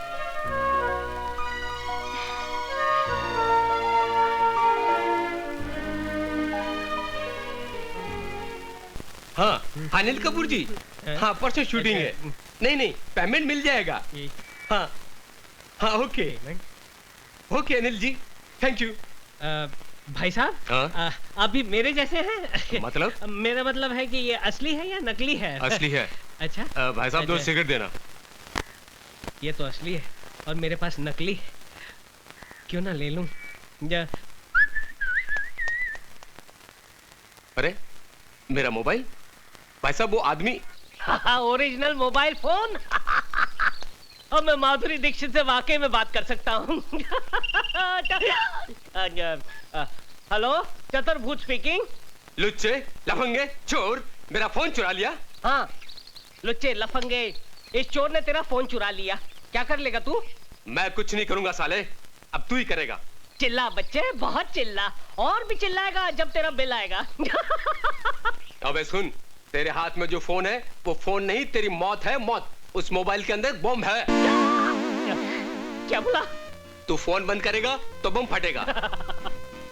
हाँ अनिल कपूर जी, हाँ परसों शूटिंग है। नहीं नहीं, पेमेंट मिल जाएगा। हाँ हाँ, okay okay Anil ji, thank you. भाई साहब, अभी मेरे जैसे हैं? मतलब? मेरा मतलब है कि ये असली है या नकली है? असली है। अच्छा भाई साहब, दो सिगरेट देना। ये तो असली है और मेरे पास नकली है, क्यों ना ले लूं? अरे मेरा मोबाइल? भाई साहब वो आदमी ओरिजिनल मोबाइल फोन। अब मैं माधुरी दीक्षित से वाकई में बात कर सकता हूँ। हेलो, चतुर्भुज स्पीकिंग। लुच्चे लफंगे चोर, मेरा फोन चुरा लिया। हाँ लुच्चे लफंगे, इस चोर ने तेरा फोन चुरा लिया, क्या कर लेगा तू? मैं कुछ नहीं करूंगा साले, अब तू ही करेगा। चिल्ला बच्चे, बहुत चिल्ला, और भी चिल्लाएगा जब तेरा बिल आएगा। अबे सुन, तेरे हाथ में जो फोन है वो फोन नहीं, तेरी मौत है मौत। उस मोबाइल के अंदर बम है। क्या बोला? तू फोन बंद करेगा तो बम फटेगा,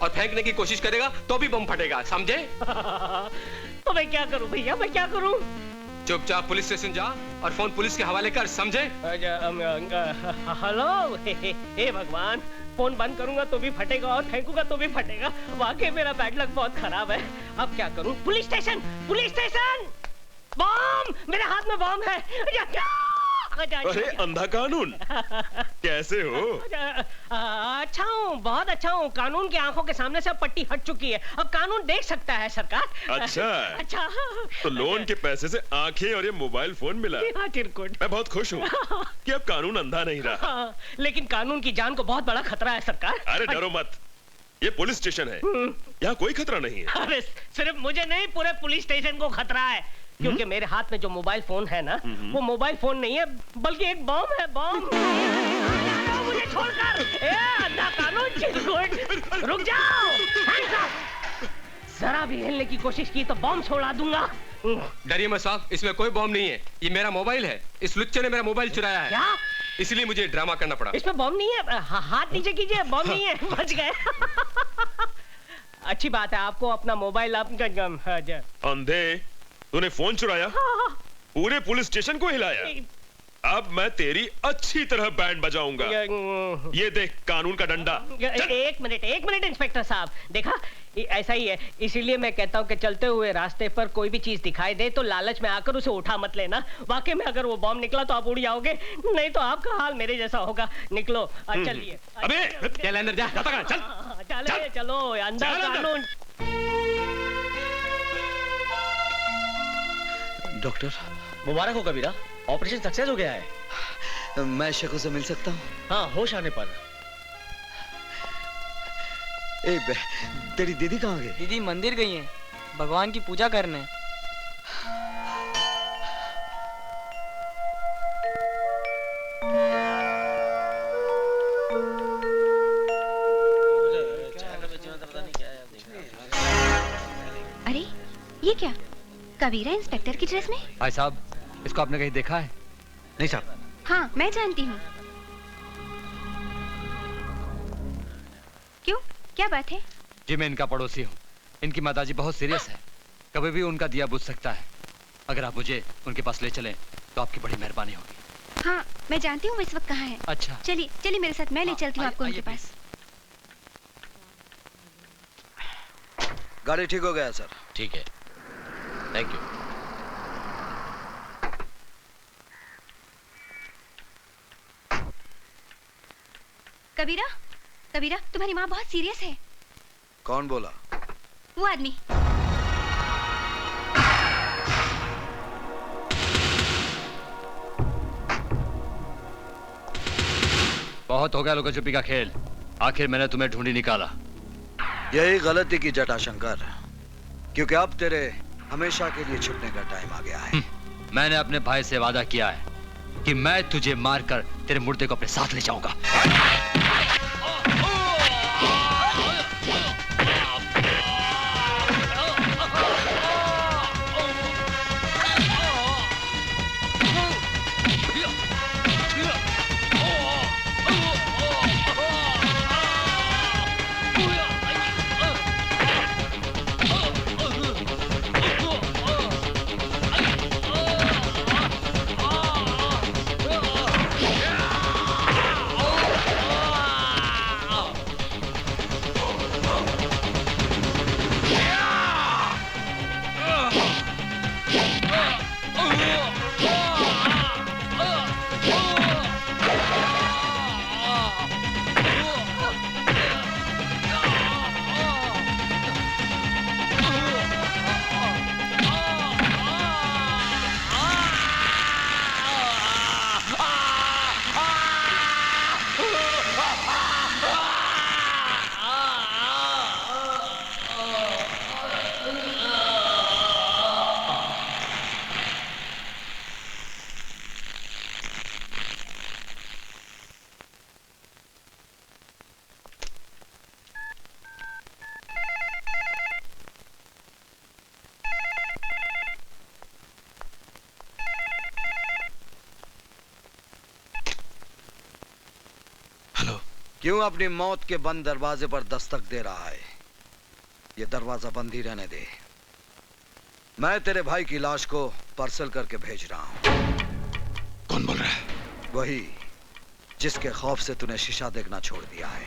और फेंकने की कोशिश करेगा तो भी बम फटेगा, समझे? तो मैं क्या करूं भैया, मैं क्या करूं? चुपचाप पुलिस स्टेशन जा और फोन पुलिस के हवाले कर, समझे? हेलो, हे भगवान, फोन बंद करूंगा तो भी फटेगा और फेंकूंगा तो भी फटेगा। वाकई मेरा बैड लक बहुत खराब है। अब क्या करूं? Police station, police station! Bomb! मेरे हाथ में बम है। अरे अंधा कानून, कैसे हो? अच्छा हूँ, बहुत अच्छा हूँ। कानून की आंखों के सामने से पट्टी हट चुकी है, अब कानून देख सकता है सरकार। अच्छा अच्छा, तो लोन के पैसे से आंखें और ये मोबाइल फोन मिला। हाँ, चिरकुट। मैं बहुत खुश हूँ कि अब कानून अंधा नहीं रहा। लेकिन कानून की जान को बहुत बड़ा खतरा है सरकार। अरे डरो मत, ये पुलिस स्टेशन है, यहाँ कोई खतरा नहीं है। अरे सिर्फ मुझे नहीं, पूरे पुलिस स्टेशन को खतरा है, क्योंकि मेरे हाथ में जो मोबाइल फोन है ना, वो मोबाइल फोन नहीं है बल्कि एक बम है। बम! मुझे छोड़कर! अंधा कानून, चिरकुट! रुक जाओ! जरा भी हिलने की कोशिश की तो बम छोड़ा दूंगा। डरिए मत साहब, इसमें कोई बम नहीं है, ये मेरा मोबाइल है। इस लुच्चे ने मेरा मोबाइल चुराया है। क्या? इसलिए मुझे ड्रामा करना पड़ा। इसमें बम नहीं है, हाथ नीचे कीजिए, बम नहीं है, बच गए। अच्छी बात है, आपको अपना मोबाइल अंधे, तूने फोन चुराया, पूरे पुलिस स्टेशन को हिलाया। अब मैं तेरी अच्छी तरह बैंड बजाऊंगा। ये देख कानून का डंडा। एक मिनट इंस्पेक्टर साहब, देखा ऐसा ही है, इसीलिए मैं कहता हूँ कि चलते हुए रास्ते पर कोई भी चीज दिखाई दे तो लालच में आकर उसे उठा मत लेना। वाकई में अगर वो बॉम्ब निकला तो आप उड़ जाओगे, नहीं तो आपका हाल मेरे जैसा होगा। निकलो, चलिए। अबे चल अंदर जा, चल चलो, अंदर कानून। डॉक्टर, मुबारक हो कबीरा, ऑपरेशन सक्सेस हो गया है। मैं शेखू से मिल सकता हूँ? हाँ, होश आने पर। तेरी दीदी कहाँ गई? दीदी मंदिर गई हैं, भगवान की पूजा करने। क्या? कबीरा इंस्पेक्टर की ड्रेस में? भाई साहब, इसको आपने कहीं देखा है? नहीं साहब। हाँ, मैं जानती हूँ। क्यों? क्या बात है? जी मैं इनका पड़ोसी हूँ। इनकी माताजी बहुत सीरियस है, कभी भी उनका दिया बुझ सकता है। अगर आप मुझे उनके पास ले चलें तो आपकी बड़ी मेहरबानी होगी। हाँ, मैं जानती हूँ वो इस वक्त कहाँ है। अच्छा, चलिए चलिए मेरे साथ, मैं ले चलती हूँ आपको उनके पास। गाड़ी ठीक हो गया सर। ठीक है, थैंक यू। कबीरा, कबीरा, तुम्हारी माँ बहुत सीरियस है। कौन बोला? वो आदमी। बहुत हो गया लुका छुपी का खेल। आखिर मैंने तुम्हें ढूंढी निकाला। यही गलती की जटाशंकर, क्योंकि अब तेरे हमेशा के लिए छुपने का टाइम आ गया है। मैंने अपने भाई से वादा किया है कि मैं तुझे मारकर तेरे मुर्दे को अपने साथ ले जाऊंगा। क्यों अपनी मौत के बंद दरवाजे पर दस्तक दे रहा है? ये दरवाजा बंद ही रहने दे। मैं तेरे भाई की लाश को पार्सल करके भेज रहा हूं। कौन बोल रहा है? वही जिसके खौफ से तूने शीशा देखना छोड़ दिया है,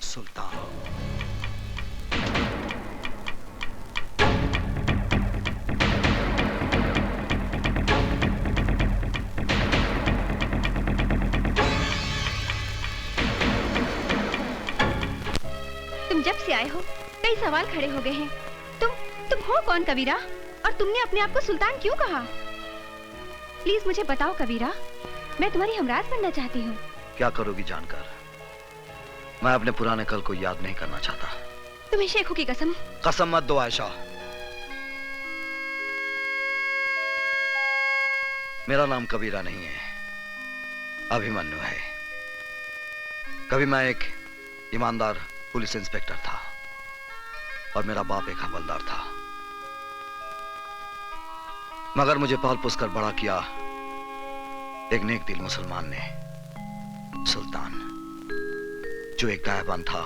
सुल्तान। जब से आए हो कई सवाल खड़े हो गए हैं। तुम हो कौन कबीरा? और तुमने अपने आप को सुल्तान क्यों कहा? प्लीज मुझे बताओ कबीरा, मैं तुम्हारी हमराज बनना चाहती हूँ। क्या करोगी जानकर? मैं अपने पुराने कल को याद नहीं करना चाहता। तुम्हें शेखों की कसम? कसम मत दो आयशा। मेरा नाम कबीरा नहीं है, अभिमन्यु है। कभी मैं एक ईमानदार पुलिस इंस्पेक्टर था और मेरा बाप एक हवलदार था, मगर मुझे पाल पोस कर बड़ा किया एक नेक दिल मुसलमान ने, सुल्तान, जो एक दयावान था,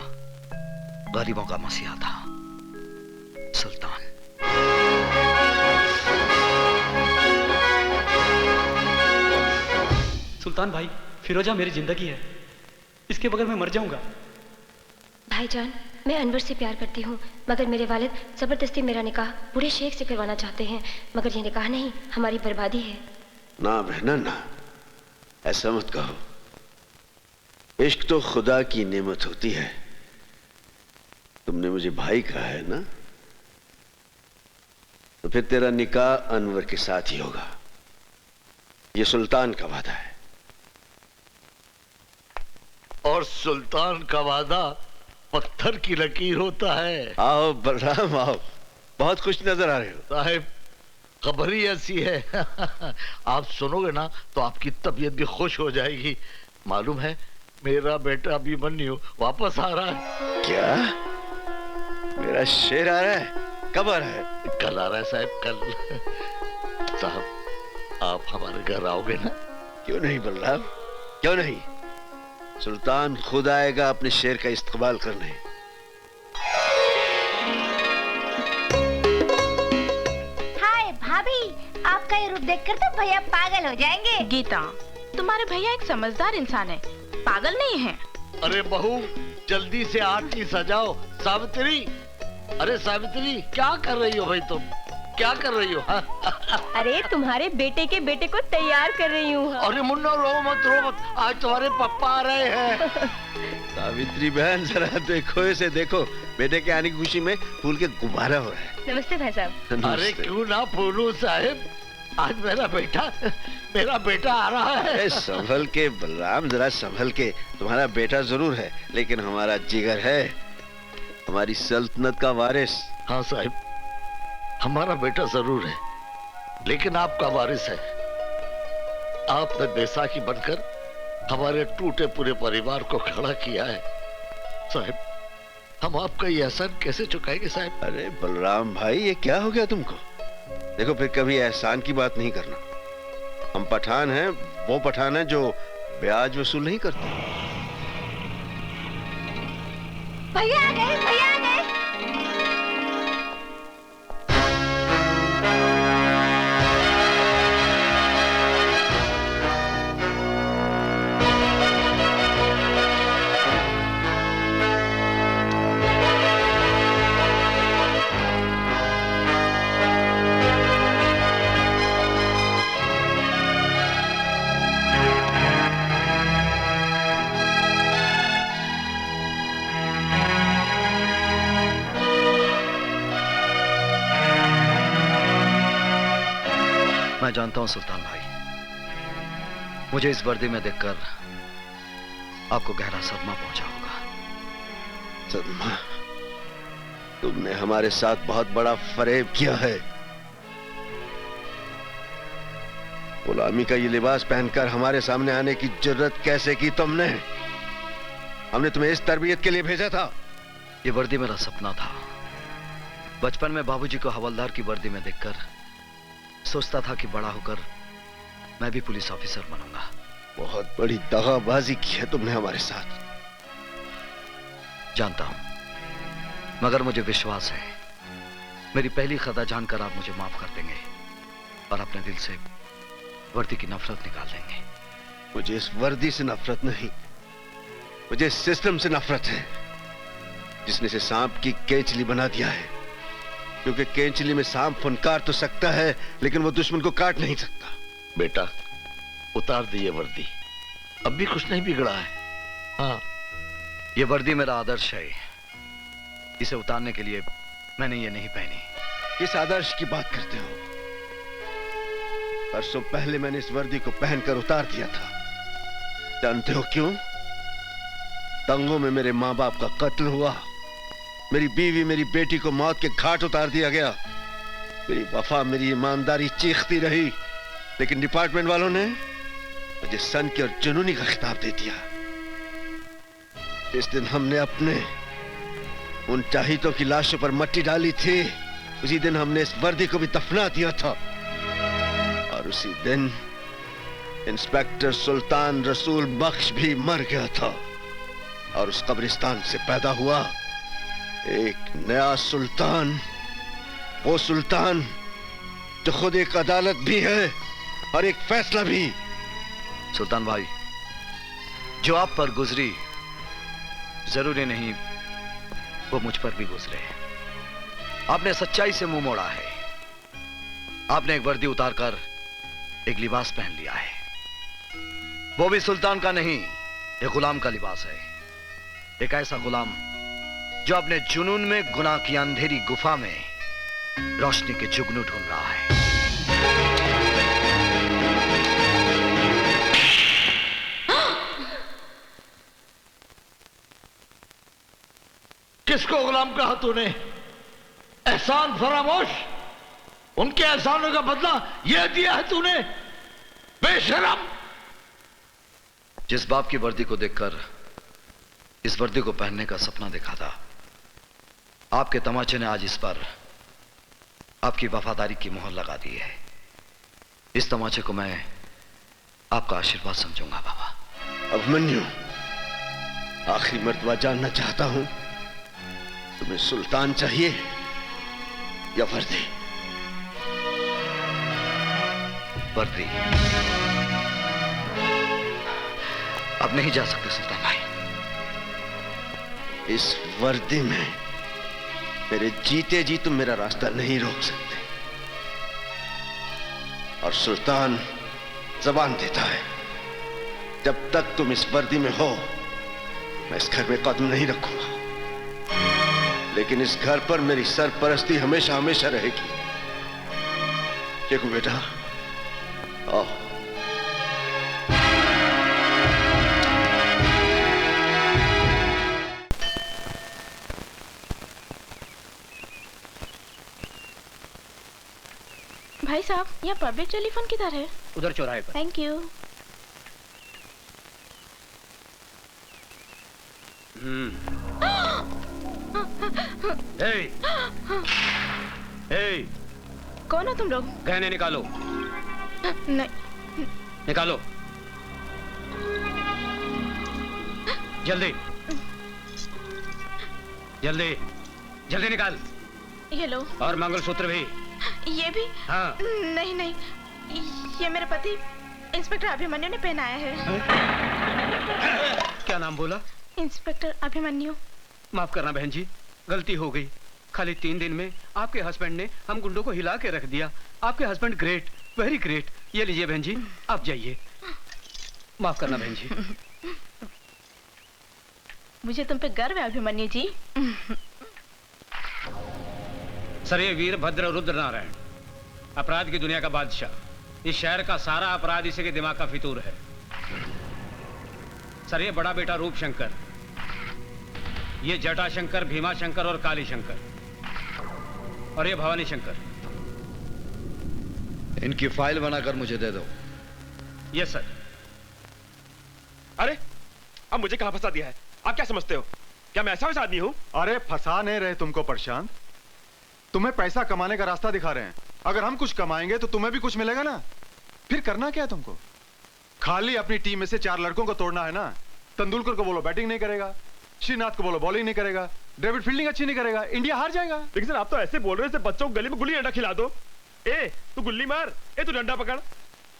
गरीबों का मसीहा था। सुल्तान। सुल्तान भाई, फिरोजा मेरी जिंदगी है, इसके बगैर मैं मर जाऊंगा। भाईजान, मैं अनवर से प्यार करती हूँ, मगर मेरे वालिद जबरदस्ती मेरा निकाह बूढ़े शेख से करवाना चाहते हैं, मगर ये निकाह नहीं, हमारी बर्बादी है। ना बहना ना, ऐसा मत कहो। इश्क तो खुदा की नेमत होती है। तुमने मुझे भाई कहा है ना, तो फिर तेरा निकाह अनवर के साथ ही होगा। ये सुल्तान का वादा है। और सुल्तान का वादा पत्थर की लकीर होता है। आओ बलराम आओ, बहुत खुश नजर आ रहे हो। साहिब, खबर ही ऐसी है आप सुनोगे ना तो आपकी तबीयत भी खुश हो जाएगी। मालूम है, मेरा बेटा अभिमन्यु वापस आ रहा है। क्या? मेरा शेर आ रहा है? कब आ रहा है? कल आ रहा है साहब, कल। साहब आप हमारे घर आओगे ना? क्यों नहीं बलराम, क्यों नहीं? सुल्तान खुद आएगा अपने शेर का इस्तेमाल करने। हाय भाभी, आपका ये रूप देखकर तो भैया पागल हो जाएंगे। गीता, तुम्हारे भैया एक समझदार इंसान है, पागल नहीं है। अरे बहू जल्दी से आरती सजाओ। सावित्री, अरे सावित्री क्या कर रही हो भाई तुम, क्या कर रही हो? अरे तुम्हारे बेटे के बेटे को तैयार कर रही हूँ। अरे मुन्ना रो मत, आज तुम्हारे पापा आ रहे हैं। सावित्री बहन जरा देखो, इसे देखो, बेटे के आने की खुशी में फूल के गुब्बारा हो रहा है। नमस्ते भाई साहब। अरे क्यों ना फूलू साहब, आज मेरा बेटा आ रहा है। संभल के बलराम, जरा संभल के। तुम्हारा बेटा जरूर है, लेकिन हमारा जिगर है, हमारी सल्तनत का वारिस। हाँ साहब, हमारा बेटा जरूर है, लेकिन आपका वारिस है। आपने बैसाखी बनकर हमारे टूटे पूरे परिवार को खड़ा किया है साहब। हम आपका ये एहसान कैसे चुकाएंगे साहब? अरे बलराम भाई, ये क्या हो गया तुमको? देखो, फिर कभी एहसान की बात नहीं करना। हम पठान हैं, वो पठान है जो ब्याज वसूल नहीं करते। भैया आ गए, भैया आ गए। मैं जानता हूं सुल्तान भाई, मुझे इस वर्दी में देखकर आपको गहरा सदमा पहुंचा होगा। सदमा? तुमने हमारे साथ बहुत बड़ा फरेब किया है। गुलामी का ये लिबास पहनकर हमारे सामने आने की जरूरत कैसे की तुमने? हमने तुम्हें इस तरबियत के लिए भेजा था। ये वर्दी मेरा सपना था। बचपन में बाबूजी को हवलदार की वर्दी में देखकर सोचता था कि बड़ा होकर मैं भी पुलिस ऑफिसर बनूंगा। बहुत बड़ी दगाबाजी की है तुमने हमारे साथ। जानता हूं, मगर मुझे विश्वास है मेरी पहली खता जानकर आप मुझे माफ कर देंगे और अपने दिल से वर्दी की नफरत निकाल देंगे। मुझे इस वर्दी से नफरत नहीं, मुझे इस सिस्टम से नफरत है जिसने इसे सांप की केंचली बना दिया है। क्योंकि केंचली में सांप फुनकार तो सकता है, लेकिन वो दुश्मन को काट नहीं सकता। बेटा उतार दिए वर्दी, अब भी कुछ नहीं बिगड़ा है। हाँ, ये वर्दी मेरा आदर्श है, इसे उतारने के लिए मैंने ये नहीं पहनी। किस आदर्श की बात करते हो? परसों पहले मैंने इस वर्दी को पहनकर उतार दिया था। जानते हो क्यों? दंगों में मेरे माँ बाप का कत्ल हुआ, मेरी बीवी मेरी बेटी को मौत के घाट उतार दिया गया। मेरी वफा मेरी ईमानदारी चीखती रही, लेकिन डिपार्टमेंट वालों ने मुझे सन की और जुनूनी का खिताब दे दिया। जिस दिन हमने अपने उन चाहितों की लाशों पर मट्टी डाली थी, उसी दिन हमने इस वर्दी को भी दफना दिया था। और उसी दिन इंस्पेक्टर सुल्तान रसूल बख्श भी मर गया था। और उस कब्रिस्तान से पैदा हुआ एक नया सुल्तान, वो सुल्तान जो खुद एक अदालत भी है और एक फैसला भी। सुल्तान भाई, जो आप पर गुजरी जरूरी नहीं वो मुझ पर भी गुजरे। आपने सच्चाई से मुंह मोड़ा है। आपने एक वर्दी उतारकर एक लिबास पहन लिया है, वो भी सुल्तान का नहीं, एक गुलाम का लिबास है। एक ऐसा गुलाम जो अपने जुनून में गुनाह की अंधेरी गुफा में रोशनी के जुगनू ढूंढ रहा है। किसको गुलाम कहा तूने? एहसान फरामोश, उनके एहसानों का बदला यह दिया है तूने, बेशरम। जिस बाप की वर्दी को देखकर इस वर्दी को पहनने का सपना देखा था, आपके तमाचे ने आज इस पर आपकी वफादारी की मोहर लगा दी है। इस तमाचे को मैं आपका आशीर्वाद समझूंगा बाबा। अभिमन्यु, आखिरी मर्तबा जानना चाहता हूं, तुम्हें सुल्तान चाहिए या वर्दी? वर्दी। अब नहीं जा सकते सुल्तान भाई। इस वर्दी में मेरे जीते जी तुम मेरा रास्ता नहीं रोक सकते। और सुल्तान जबान देता है, जब तक तुम इस वर्दी में हो मैं इस घर में कदम नहीं रखूंगा। लेकिन इस घर पर मेरी सरपरस्ती हमेशा हमेशा रहेगी। देखो बेटा, आओ। भाई साहब, यहाँ पब्लिक टेलीफोन किधर है? उधर चौराहे पर। Thank you. कौन हो तुम लोग? गहने निकालो। नहीं। निकालो जल्दी जल्दी जल्दी निकाल। ये लो। और मंगलसूत्र भी। ये भी? हाँ। नहीं नहीं, ये मेरे पति इंस्पेक्टर अभिमन्यु ने पहनाया है। क्या नाम बोला? इंस्पेक्टर अभिमन्यु। माफ करना बहन जी, गलती हो गई। खाली 3 दिन में आपके हस्बैंड ने हम गुंडों को हिला के रख दिया। आपके हस्बैंड ग्रेट, वेरी ग्रेट। ये लीजिए बहन जी, आप जाइए। माफ करना बहन जी। मुझे तुम पे गर्व है अभिमन्यु जी। सर, ये वीरभद्र रुद्र नारायण, अपराध की दुनिया का बादशाह। इस शहर का सारा अपराध इसी के दिमाग का फितूर है। सर, ये बड़ा बेटा रूप शंकर, ये जटा शंकर, भीमा शंकर और काली शंकर, और ये भवानी शंकर। इनकी फाइल बनाकर मुझे दे दो। Yes sir. अरे, अब मुझे कहां फंसा दिया है? आप क्या समझते हो? क्या मैं ऐसा वैसा आदमी हूं? अरे फंसा नहीं रहे तुमको प्रशांत, तुम्हें पैसा कमाने का रास्ता दिखा रहे हैं। अगर हम कुछ कमाएंगे तो तुम्हें भी कुछ मिलेगा ना। फिर करना क्या है तुमको? खाली अपनी टीम में से 4 लड़कों को तोड़ना है ना। तेंदुलकर को बोलो बैटिंग नहीं करेगा, श्रीनाथ को बोलो बॉलिंग नहीं करेगा, डेविड फील्डिंग अच्छी नहीं करेगा, इंडिया हार जाएगा। लेकिन सर, आप तो ऐसे बोल रहे हैं बच्चों को गली में गुल्ली डंडा खिला दो। ए तू गुल्ली मार, ए तू डंडा पकड़।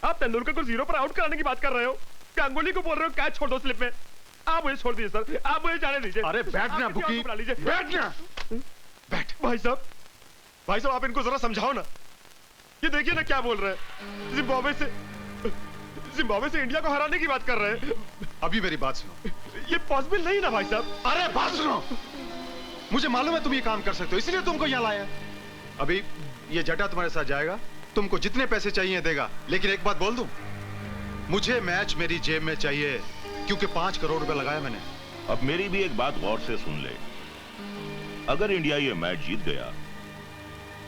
आप तेंदुलकर को 0 पर आउट कराने की बात कर रहे हो, गांगुली को बोल रहे हो कैच छोड़ दो स्लिप में। आप मुझे छोड़ दीजिए सर, आप मुझे जाने दीजिए। अरे बैठना बुकी, बैठना। बैठ। भाई साहब आप इनको जरा समझाओ ना। ये देखिए ना क्या बोल रहे हैं। जिम्बाब्वे से इंडिया को हराने की बात कर रहे हैं। अभी मेरी बात सुनो। ये पॉसिबल नहीं ना भाई साहब। अरे बात सुनो, मुझे मालूम है तुम ये काम कर सकते हो, इसलिए तुमको यहाँ लाया। अभी ये जटा तुम्हारे साथ जाएगा, तुमको जितने पैसे चाहिए देगा। लेकिन एक बात बोल दूं, मुझे मैच मेरी जेब में चाहिए, क्योंकि 5 करोड़ रुपए लगाया मैंने। अब मेरी भी एक बात गौर से सुन ले। अगर इंडिया ये मैच जीत गया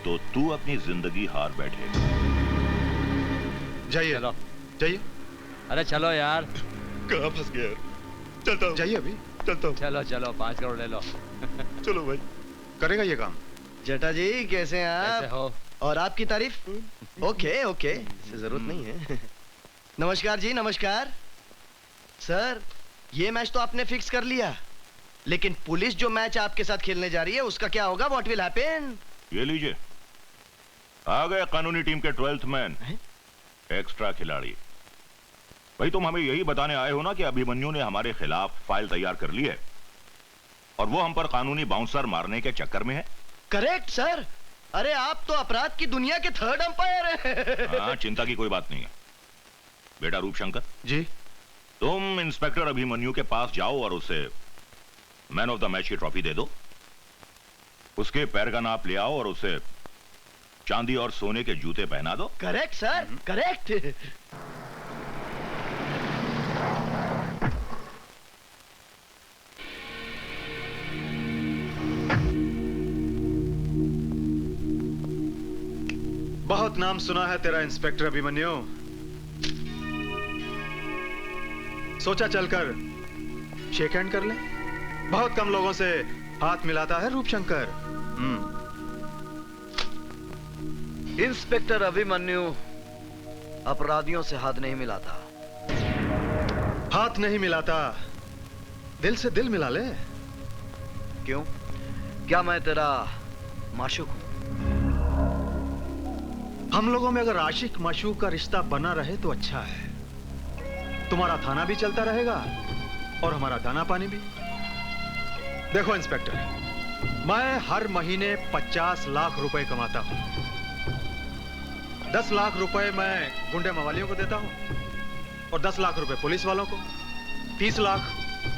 तो तू अपनी जिंदगी हार बैठेगा। जाइए जाइए। अरे चलो यार। कहाँ फंस गया यार? चलता हूँ। जाइए अभी चलता हूँ। चलो चलो 5 करोड़ ले लो। चलो भाई। करेगा ये काम। जटा जी कैसे हैं आप? कैसे हो? और आपकी तारीफ? ओके ओके, इससे जरूरत नहीं है। नमस्कार जी, नमस्कार। सर, ये मैच तो आपने फिक्स कर लिया, लेकिन पुलिस जो मैच आपके साथ खेलने जा रही है उसका क्या होगा? What will happen? ये लीजिए, आ गए कानूनी टीम के 12th मैन, एक्स्ट्रा खिलाड़ी। भाई तुम हमें यही बताने आए हो ना कि अभिमन्यु ने हमारे खिलाफ फाइल तैयार कर ली है और वो हम पर कानूनी बाउंसर मारने के चक्कर में है। Correct sir. अरे आप तो अपराध की दुनिया के 3rd अंपायर हैं। हाँ, चिंता की कोई बात नहीं है। बेटा रूपशंकर जी, तुम इंस्पेक्टर अभिमन्यु के पास जाओ और उसे मैन ऑफ द मैच की ट्रॉफी दे दो। उसके पैर का नाप ले आओ और उसे चांदी और सोने के जूते पहना दो। Correct sir, correct. बहुत नाम सुना है तेरा इंस्पेक्टर अभिमन्यु। सोचा चलकर शेक हैंड कर ले। बहुत कम लोगों से हाथ मिलाता है रूपशंकर। इंस्पेक्टर अभिमन्यु अपराधियों से हाथ नहीं मिलाता। हाथ नहीं मिलाता, दिल से दिल मिला ले। क्यों? क्या मैं तेरा माशूक हूं? हम लोगों में अगर आशिक माशूक का रिश्ता बना रहे तो अच्छा है। तुम्हारा थाना भी चलता रहेगा और हमारा दाना पानी भी। देखो इंस्पेक्टर, मैं हर महीने 50 लाख रुपए कमाता हूं। 10 लाख रुपए मैं गुंडे मवालियों को देता हूं और 10 लाख रुपए पुलिस वालों को। 30 लाख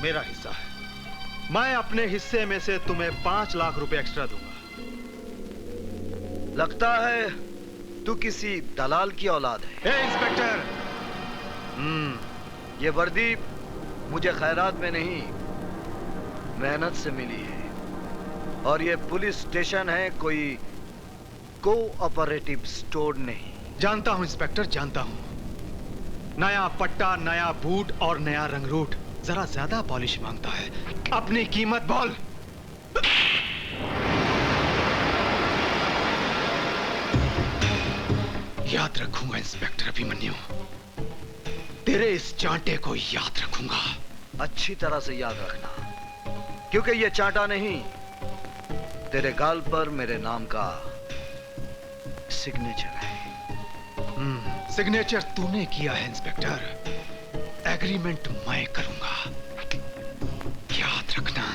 मेरा हिस्सा है। मैं अपने हिस्से में से तुम्हें 5 लाख रुपए एक्स्ट्रा दूंगा। लगता है तू किसी दलाल की औलाद है। ए इंस्पेक्टर, ये वर्दी मुझे खैरात में नहीं, मेहनत से मिली है। और ये पुलिस स्टेशन है, कोई कोऑपरेटिव स्टोर नहीं। जानता हूं इंस्पेक्टर, जानता हूं। नया पट्टा, नया बूट और नया रंगरूट जरा ज्यादा पॉलिश मांगता है। अपनी कीमत बोल। याद रखूंगा इंस्पेक्टर अभिमन्यु, तेरे इस चांटे को याद रखूंगा। अच्छी तरह से याद रखना, क्योंकि ये चांटा नहीं, तेरे गाल पर मेरे नाम का सिग्नेचर है। सिग्नेचर तूने किया है इंस्पेक्टर, एग्रीमेंट मैं करूंगा, याद रखना।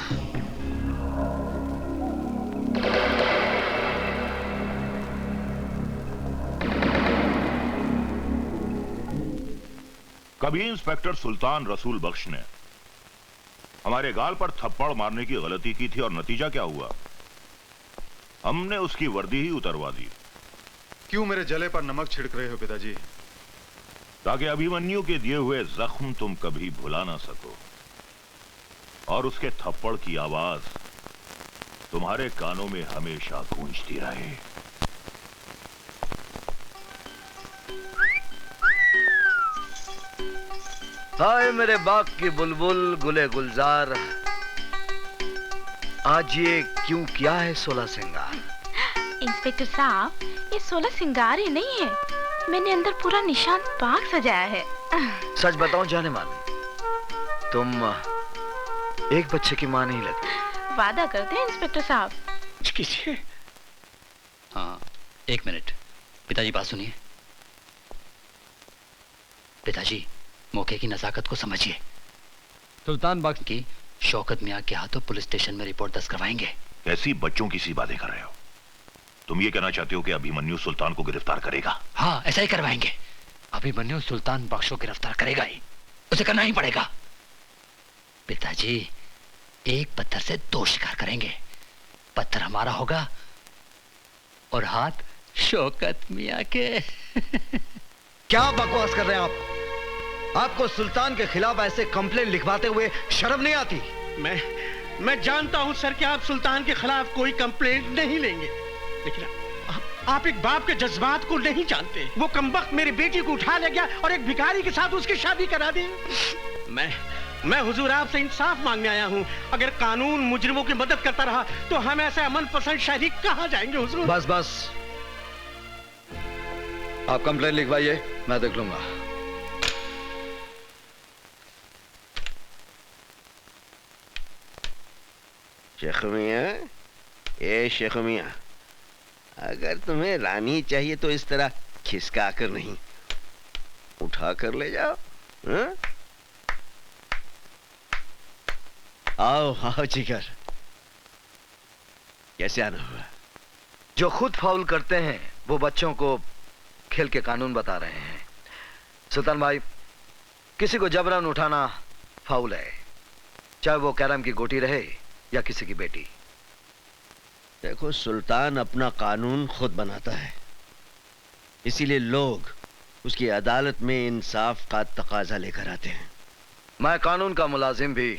कभी इंस्पेक्टर सुल्तान रसूल बख्श ने हमारे गाल पर थप्पड़ मारने की गलती की थी और नतीजा क्या हुआ? हमने उसकी वर्दी ही उतरवा दी। क्यों मेरे जले पर नमक छिड़क रहे हो पिताजी? ताकि अभिमन्यु के दिए हुए जख्म तुम कभी भुला ना सको और उसके थप्पड़ की आवाज तुम्हारे कानों में हमेशा गूंजती रहे। हाय मेरे बाग की बुलबुल, गुले गुलजार, आज ये क्यों किया है 16 सिंगार? इंस्पेक्टर साहब, ये 16 सिंगार ही नहीं है, मैंने अंदर पूरा निशान बाग सजाया है। सच बताऊं जाने मान, तुम एक बच्चे की मां नहीं लगती। वादा करते हैं इंस्पेक्टर साहब। किसी? हाँ, 1 मिनट। पिताजी बात सुनिए। पिताजी, मौके की नजाकत को समझिए। सुल्तान बख्श की शौकत मियां के हाथों पुलिस स्टेशन में रिपोर्ट दर्ज करवाएंगे। कैसी बच्चों की सी बातें कर रहे हो? तुम ये कहना चाहते हो कि अभिमन्यु सुल्तान को गिरफ्तार करेगा? हाँ, ऐसा ही करवाएंगे। अभिमन्यु सुल्तान बख्श को गिरफ्तार करेगा ही, उसे करना ही पड़ेगा। पिताजी, एक पत्थर से 2 शिकार करेंगे। पत्थर हमारा होगा और हाथ शौकत मियां के। क्या बकवास कर रहे हैं आप? आपको सुल्तान के खिलाफ ऐसे कंप्लेंट लिखवाते हुए शर्म नहीं आती? मैं जानता हूं सर कि आप सुल्तान के खिलाफ कोई कंप्लेंट नहीं लेंगे, लेकिन आप एक बाप के जज्बात को नहीं जानते। वो कमबख्त मेरी बेटी को उठा ले गया और एक भिखारी के साथ उसकी शादी करा दी। मैं हुजूर आपसे इंसाफ मांगने आया हूं। अगर कानून मुजरिमों की मदद करता रहा तो हम ऐसे अमन पसंद शहरी कहां जाएंगे हुजूर? बस बस, आप कंप्लेंट लिखवाइए, मैं देख लूंगा। शेख मियां, ए शेख मियां, अगर तुम्हें रानी चाहिए तो इस तरह खिसका कर नहीं, उठा कर ले जाओ। हा? आओ आओ जिगर, कैसे आना हुआ? जो खुद फाउल करते हैं वो बच्चों को खेल के कानून बता रहे हैं। सुल्तान भाई, किसी को जबरन उठाना फाउल है, चाहे वो कैरम की गोटी रहे या किसी की बेटी। देखो, सुल्तान अपना कानून खुद बनाता है, इसीलिए लोग उसकी अदालत में इंसाफ का तकाजा लेकर आते हैं। मैं कानून का मुलाजिम भी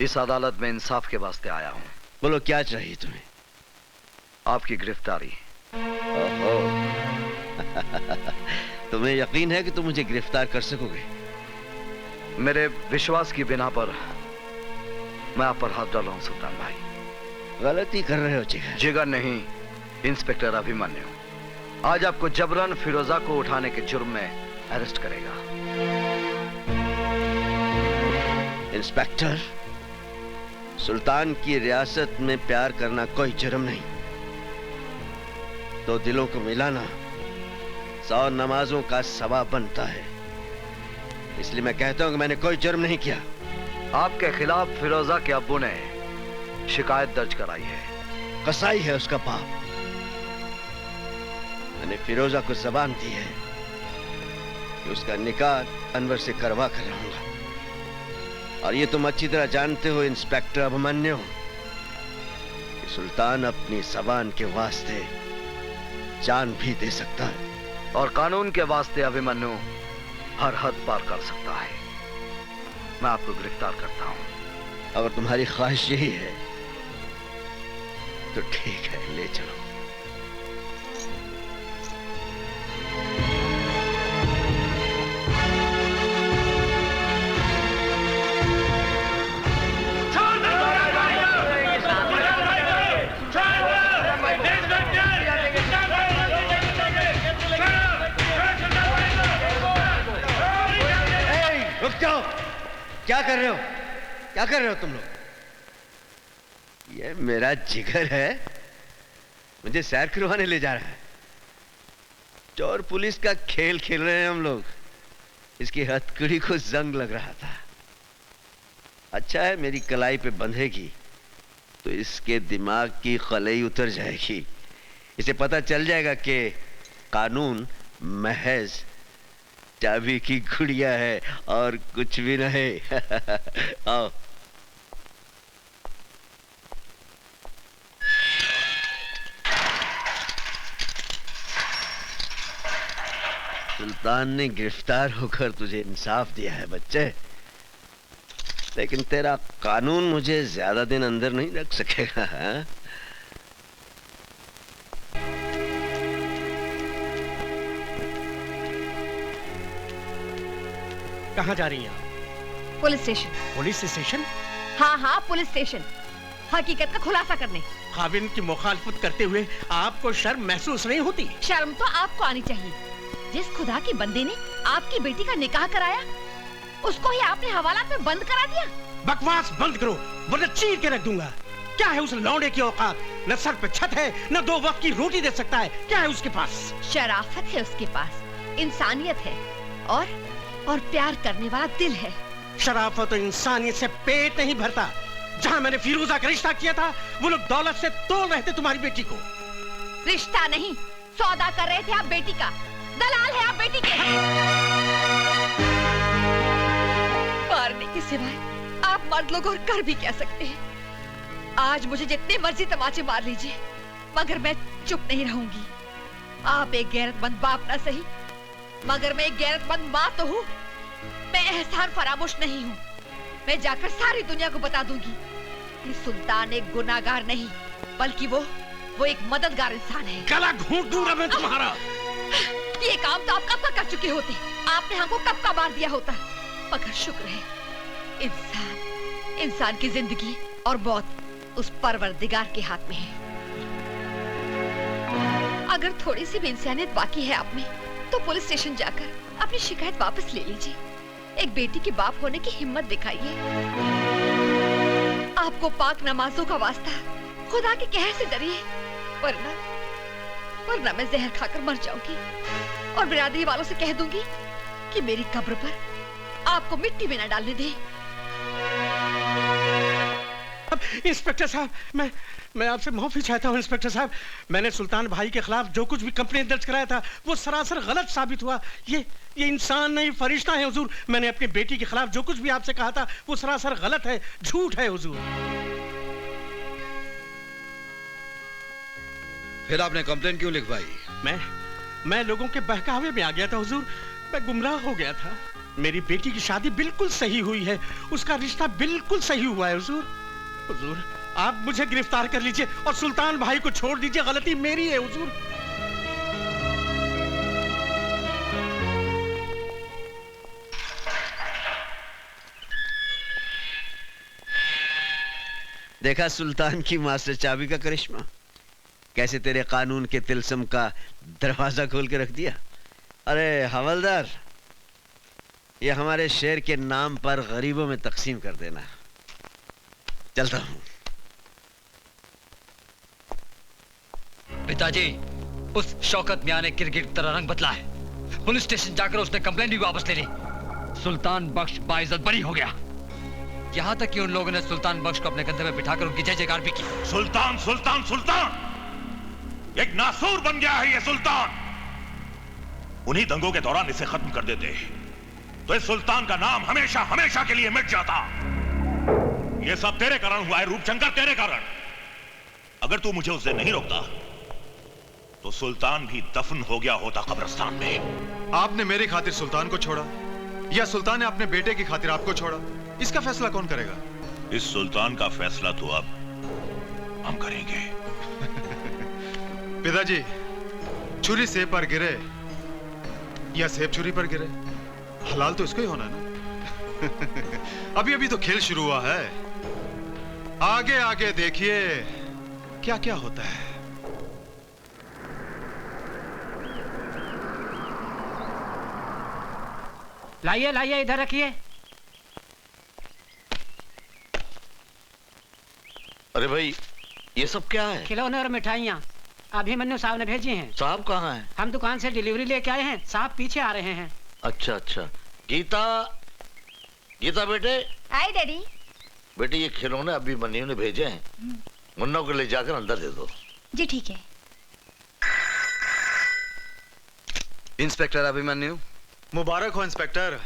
इस अदालत में इंसाफ के वास्ते आया हूं। बोलो, क्या चाहिए तुम्हें? आपकी गिरफ्तारी। ओहो। तुम्हें यकीन है कि तुम मुझे गिरफ्तार कर सकोगे? मेरे विश्वास की बिना पर मैं आप पर हाथ डाल रहा हूं सुल्तान भाई। गलती कर रहे हो जिगर। जिगर नहीं, इंस्पेक्टर अभिमन्यु, आज आपको जबरन फिरोजा को उठाने के जुर्म में अरेस्ट करेगा। इंस्पेक्टर, सुल्तान की रियासत में प्यार करना कोई जुर्म नहीं। दो दिलों को मिलाना 100 नमाजों का सवाब बनता है। इसलिए मैं कहता हूं कि मैंने कोई जुर्म नहीं किया। आपके खिलाफ फिरोजा के अब्बू ने शिकायत दर्ज कराई है। कसाई है उसका बाप। मैंने फिरोजा को जबान दी है कि उसका निकाह अनवर से करवा कर रहूंगा। और ये तुम अच्छी तरह जानते हो इंस्पेक्टर अभिमन्यु कि सुल्तान अपनी जबान के वास्ते जान भी दे सकता है। और कानून के वास्ते अभिमन्यु हर हद पार कर सकता है। मैं आपको गिरफ्तार करता हूं। अगर तुम्हारी ख्वाहिश यही है तो ठीक है, ले चलो। क्या कर रहे हो? क्या कर रहे हो तुम लोग? ये मेरा जिगर है, मुझे सैर करवाने ले जा रहा है। चोर पुलिस का खेल खेल रहे हैं हम लोग। इसकी हथकड़ी को जंग लग रहा था। अच्छा है मेरी कलाई पे बंधेगी तो इसके दिमाग की खलई उतर जाएगी। इसे पता चल जाएगा कि कानून महज चाबी की गुड़िया है और कुछ भी नहीं। आओ। सुल्तान ने गिरफ्तार होकर तुझे इंसाफ दिया है बच्चे, लेकिन तेरा कानून मुझे ज्यादा दिन अंदर नहीं रख सकेगा। हाँ? कहाँ जा रही हैं आप? Police station. Police station? हाँ हाँ, पुलिस स्टेशन, हकीकत का खुलासा करने। खाविन की मुखालफत करते हुए आपको शर्म महसूस नहीं होती? शर्म तो आपको आनी चाहिए। जिस खुदा की बंदे ने आपकी बेटी का निकाह कराया, उसको ही आपने हवालात में बंद करा दिया। बकवास बंद करो वरना चीर के रख दूंगा। क्या है उस लौंडे की औकात? न सर पे छत है, न 2 वक्त की रोटी दे सकता है। क्या है उसके पास? शराफत है उसके पास, इंसानियत है और प्यार करने वाला दिल है। शराफत और इंसानियत से पेट नहीं भरता। जहाँ मैंने फिरोजा का रिश्ता किया था, वो लोग दौलत से तोड़ रहे थे तुम्हारी बेटी को। रिश्ता नहीं, सौदा कर रहे थे आप बेटी का। दलाल है आप बेटी के। मारने के सिवाय आप मर्द लोग और कर भी क्या सकते हैं? आज मुझे जितने मर्जी तमाचे मार लीजिए, मगर मैं चुप नहीं रहूंगी। आप एक गैरतमंद बाप ना सही, मगर मैं एक गैरतमंद माँ तो हूँ। मैं एहसान फरामोश नहीं हूँ। मैं जाकर सारी दुनिया को बता दूंगी कि सुल्तान एक गुनाहगार नहीं, बल्कि वो एक मददगार इंसान है। गला घूंट दूंगा मैं तुम्हारा। ये काम तो आप कब का कर चुके होते। आपने हमको कब का मार दिया होता। मगर शुक्र है, इंसान की जिंदगी और मौत उस परवरदिगार के हाथ में है। अगर थोड़ी सी भी इंसानियत बाकी है आप में, तो पुलिस स्टेशन जाकर अपनी शिकायत वापस ले लीजिए। एक बेटी के बाप होने की हिम्मत दिखाइए। आपको पाक नमाजों का वास्ता, खुदा के कहर से डरिए, वरना मैं जहर खाकर मर जाऊंगी और बिरादरी वालों से कह दूंगी कि मेरी कब्र पर आपको मिट्टी में न डालने दें। इंस्पेक्टर साहब, मैं आपसे माफी चाहता हूँ। इंस्पेक्टर साहब, मैंने सुल्तान भाई के खिलाफ जो कुछ भी कंप्लेंट दर्ज कराया था, वो सरासर गलत साबित हुआ। ये इंसान नहीं, फरिश्ता है हुजूर। मैंने अपनी बेटी के खिलाफ जो कुछ भी आपसे कहा था, वो सरासर गलत है, झूठ है हुजूर। फिर आपने कंप्लेंट क्यों लिखवाई? मैं लोगों के बहकावे में आ गया था हुजूर। मैं गुमराह हो गया था। मेरी बेटी की शादी बिल्कुल सही हुई है, उसका रिश्ता बिल्कुल सही हुआ है हुजूर। हुजूर, आप मुझे गिरफ्तार कर लीजिए और सुल्तान भाई को छोड़ दीजिए। गलती मेरी है हुजूर। देखा सुल्तान की मास्टर चाबी का करिश्मा, कैसे तेरे कानून के तिलस्म का दरवाजा खोल के रख दिया। अरे हवलदार, ये हमारे शेर के नाम पर गरीबों में तकसीम कर देना। चलता हूं। पिताजी, उस शौकत मियां ने क्रिकेट की तरह रंग बदला है। पुलिस स्टेशन जाकर उसने कंप्लेंट भी वापस ले ली। सुल्तान बख्श बाइज्जत बरी हो गया। यहाँ तक कि उन लोगों ने सुल्तान बख्श को अपने कंधे में बिठाकर उनकी जय जयकार भी की। सुल्तान सुल्तान सुल्तान, एक नासूर बन गया है ये सुल्तान। उन्हीं दंगों के दौरान इसे खत्म कर देते तो इस सुल्तान का नाम हमेशा हमेशा के लिए मिट जाता। ये सब तेरे कारण हुआ है रूपशंकर, तेरे कारण। अगर तू मुझे उस दिन नहीं रोकता तो सुल्तान भी दफन हो गया होता कब्रिस्तान में। आपने मेरी खातिर सुल्तान को छोड़ा या सुल्तान ने अपने बेटे की खातिर आपको छोड़ा, इसका फैसला कौन करेगा? इस सुल्तान का फैसला तो अब हम करेंगे। पिताजी, छुरी सेब पर गिरे या सेब छुरी पर गिरे, हलाल तो इसको ही होना ना। अभी अभी तो खेल शुरू हुआ है, आगे आगे देखिए क्या क्या होता है। लाइए लाइए, इधर रखिए। अरे भाई, ये सब क्या है? खिलौने और मिठाइयाँ अभिमन्यु साहब ने भेजी हैं। साहब कहाँ हैं? हम दुकान से डिलीवरी लेके आए हैं, साहब पीछे आ रहे हैं। अच्छा अच्छा। गीता, गीता बेटे। हाय डैडी। बेटे, ये खिलौने अभिमन्यु ने भेजे हैं, मुन्ना को ले जाकर अंदर दे दो। जी ठीक है। इंस्पेक्टर अभिमन्यु। मुबारक हो इंस्पेक्टर।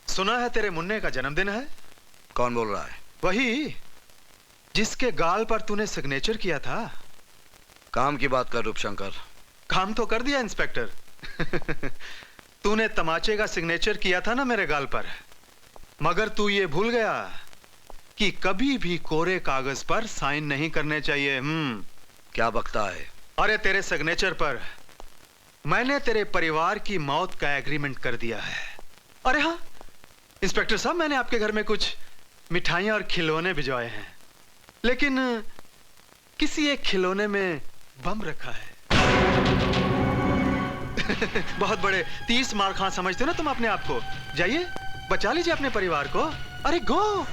सुना है तेरे मुन्ने का जन्मदिन है। कौन बोल रहा है? वही जिसके गाल पर तूने सिग्नेचर किया था। काम की बात कर रूपशंकर। काम तो कर दिया इंस्पेक्टर। तूने तमाचे का सिग्नेचर किया था ना मेरे गाल पर, मगर तू ये भूल गया कि कभी भी कोरे कागज पर साइन नहीं करने चाहिए। क्या बकता है? अरे तेरे सिग्नेचर पर मैंने तेरे परिवार की मौत का एग्रीमेंट कर दिया है। अरे हाँ इंस्पेक्टर साहब, मैंने आपके घर में कुछ मिठाइयां और खिलौने भिजवाए हैं, लेकिन किसी एक खिलौने में बम रखा है। बहुत बड़े 30 मार खां समझते हो ना तुम अपने आप को। जाइए बचा लीजिए अपने परिवार को। अरे गो।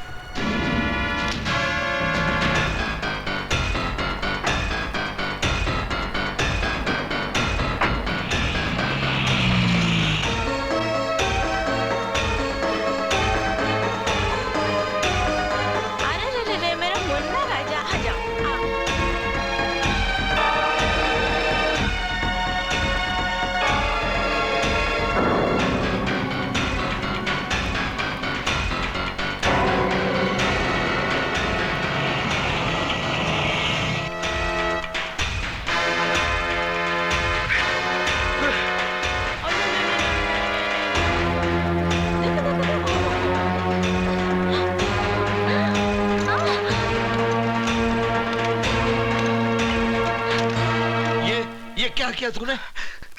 क्या किया तूने?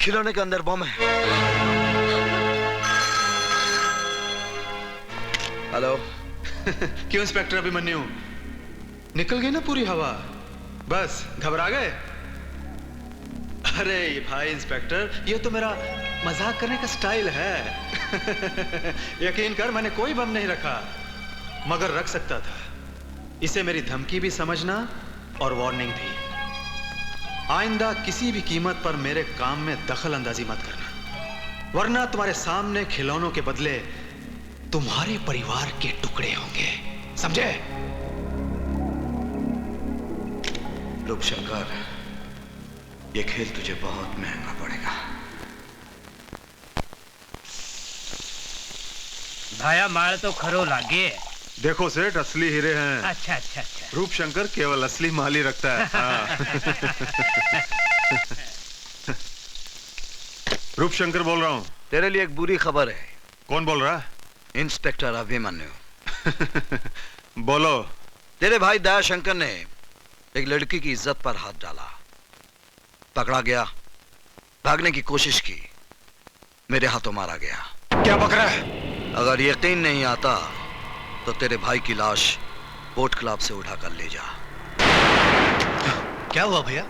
खिलौने के अंदर बम है। हेलो। क्यों इंस्पेक्टर अभिमन्यु, निकल गई ना पूरी हवा? बस घबरा गए? अरे भाई इंस्पेक्टर, ये तो मेरा मजाक करने का स्टाइल है। यकीन कर, मैंने कोई बम नहीं रखा, मगर रख सकता था। इसे मेरी धमकी भी समझना और वार्निंग भी। आइंदा किसी भी कीमत पर मेरे काम में दखल अंदाजी मत करना, वरना तुम्हारे सामने खिलौनों के बदले तुम्हारे परिवार के टुकड़े होंगे, समझे? रूपशंकर, ये खेल तुझे बहुत महंगा पड़ेगा। भाया मार तो खरो लागे। देखो सेठ, असली हीरे हैं। अच्छा अच्छा अच्छा। रूपशंकर केवल असली माल ही रखता है। हाँ। रूपशंकर बोल रहा हूँ। तेरे लिए एक बुरी खबर है। कौन बोल रहा है? इंस्पेक्टर अभिमन्यु। बोलो। तेरे भाई दयाशंकर ने एक लड़की की इज्जत पर हाथ डाला, पकड़ा गया, भागने की कोशिश की, मेरे हाथों मारा गया। क्या बक रहा है? अगर यकीन नहीं आता तो तेरे भाई की लाश बोट क्लब से उठाकर ले जा। क्या हुआ भैया?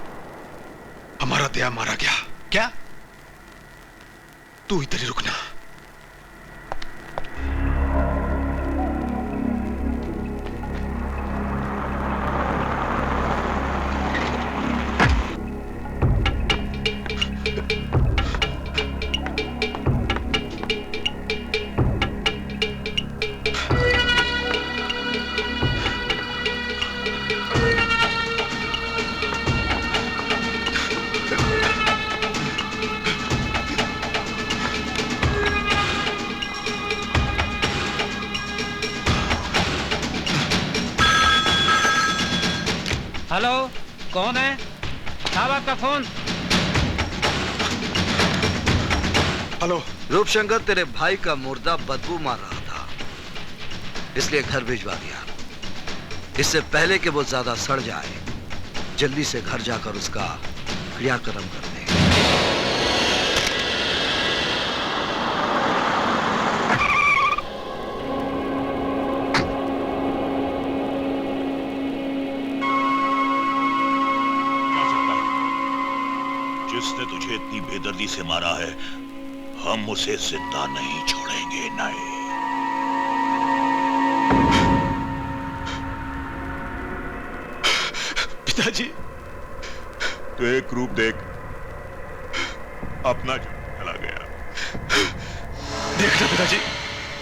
हमारा दया मारा गया। क्या? तू इधर ही रुकना। हेलो, कौन है? साहब आपका फोन। हेलो। रूपशंकर, तेरे भाई का मुर्दा बदबू मार रहा था, इसलिए घर भिजवा दिया। इससे पहले कि वो ज्यादा सड़ जाए, जल्दी से घर जाकर उसका क्रियाक्रम कर दे। जिसने तुझे इतनी बेदर्दी से मारा है, हम उसे जिंदा नहीं छोड़ेंगे। नहीं। पिताजी, तो एक रूप देख, अपना चला गया। देखना पिताजी,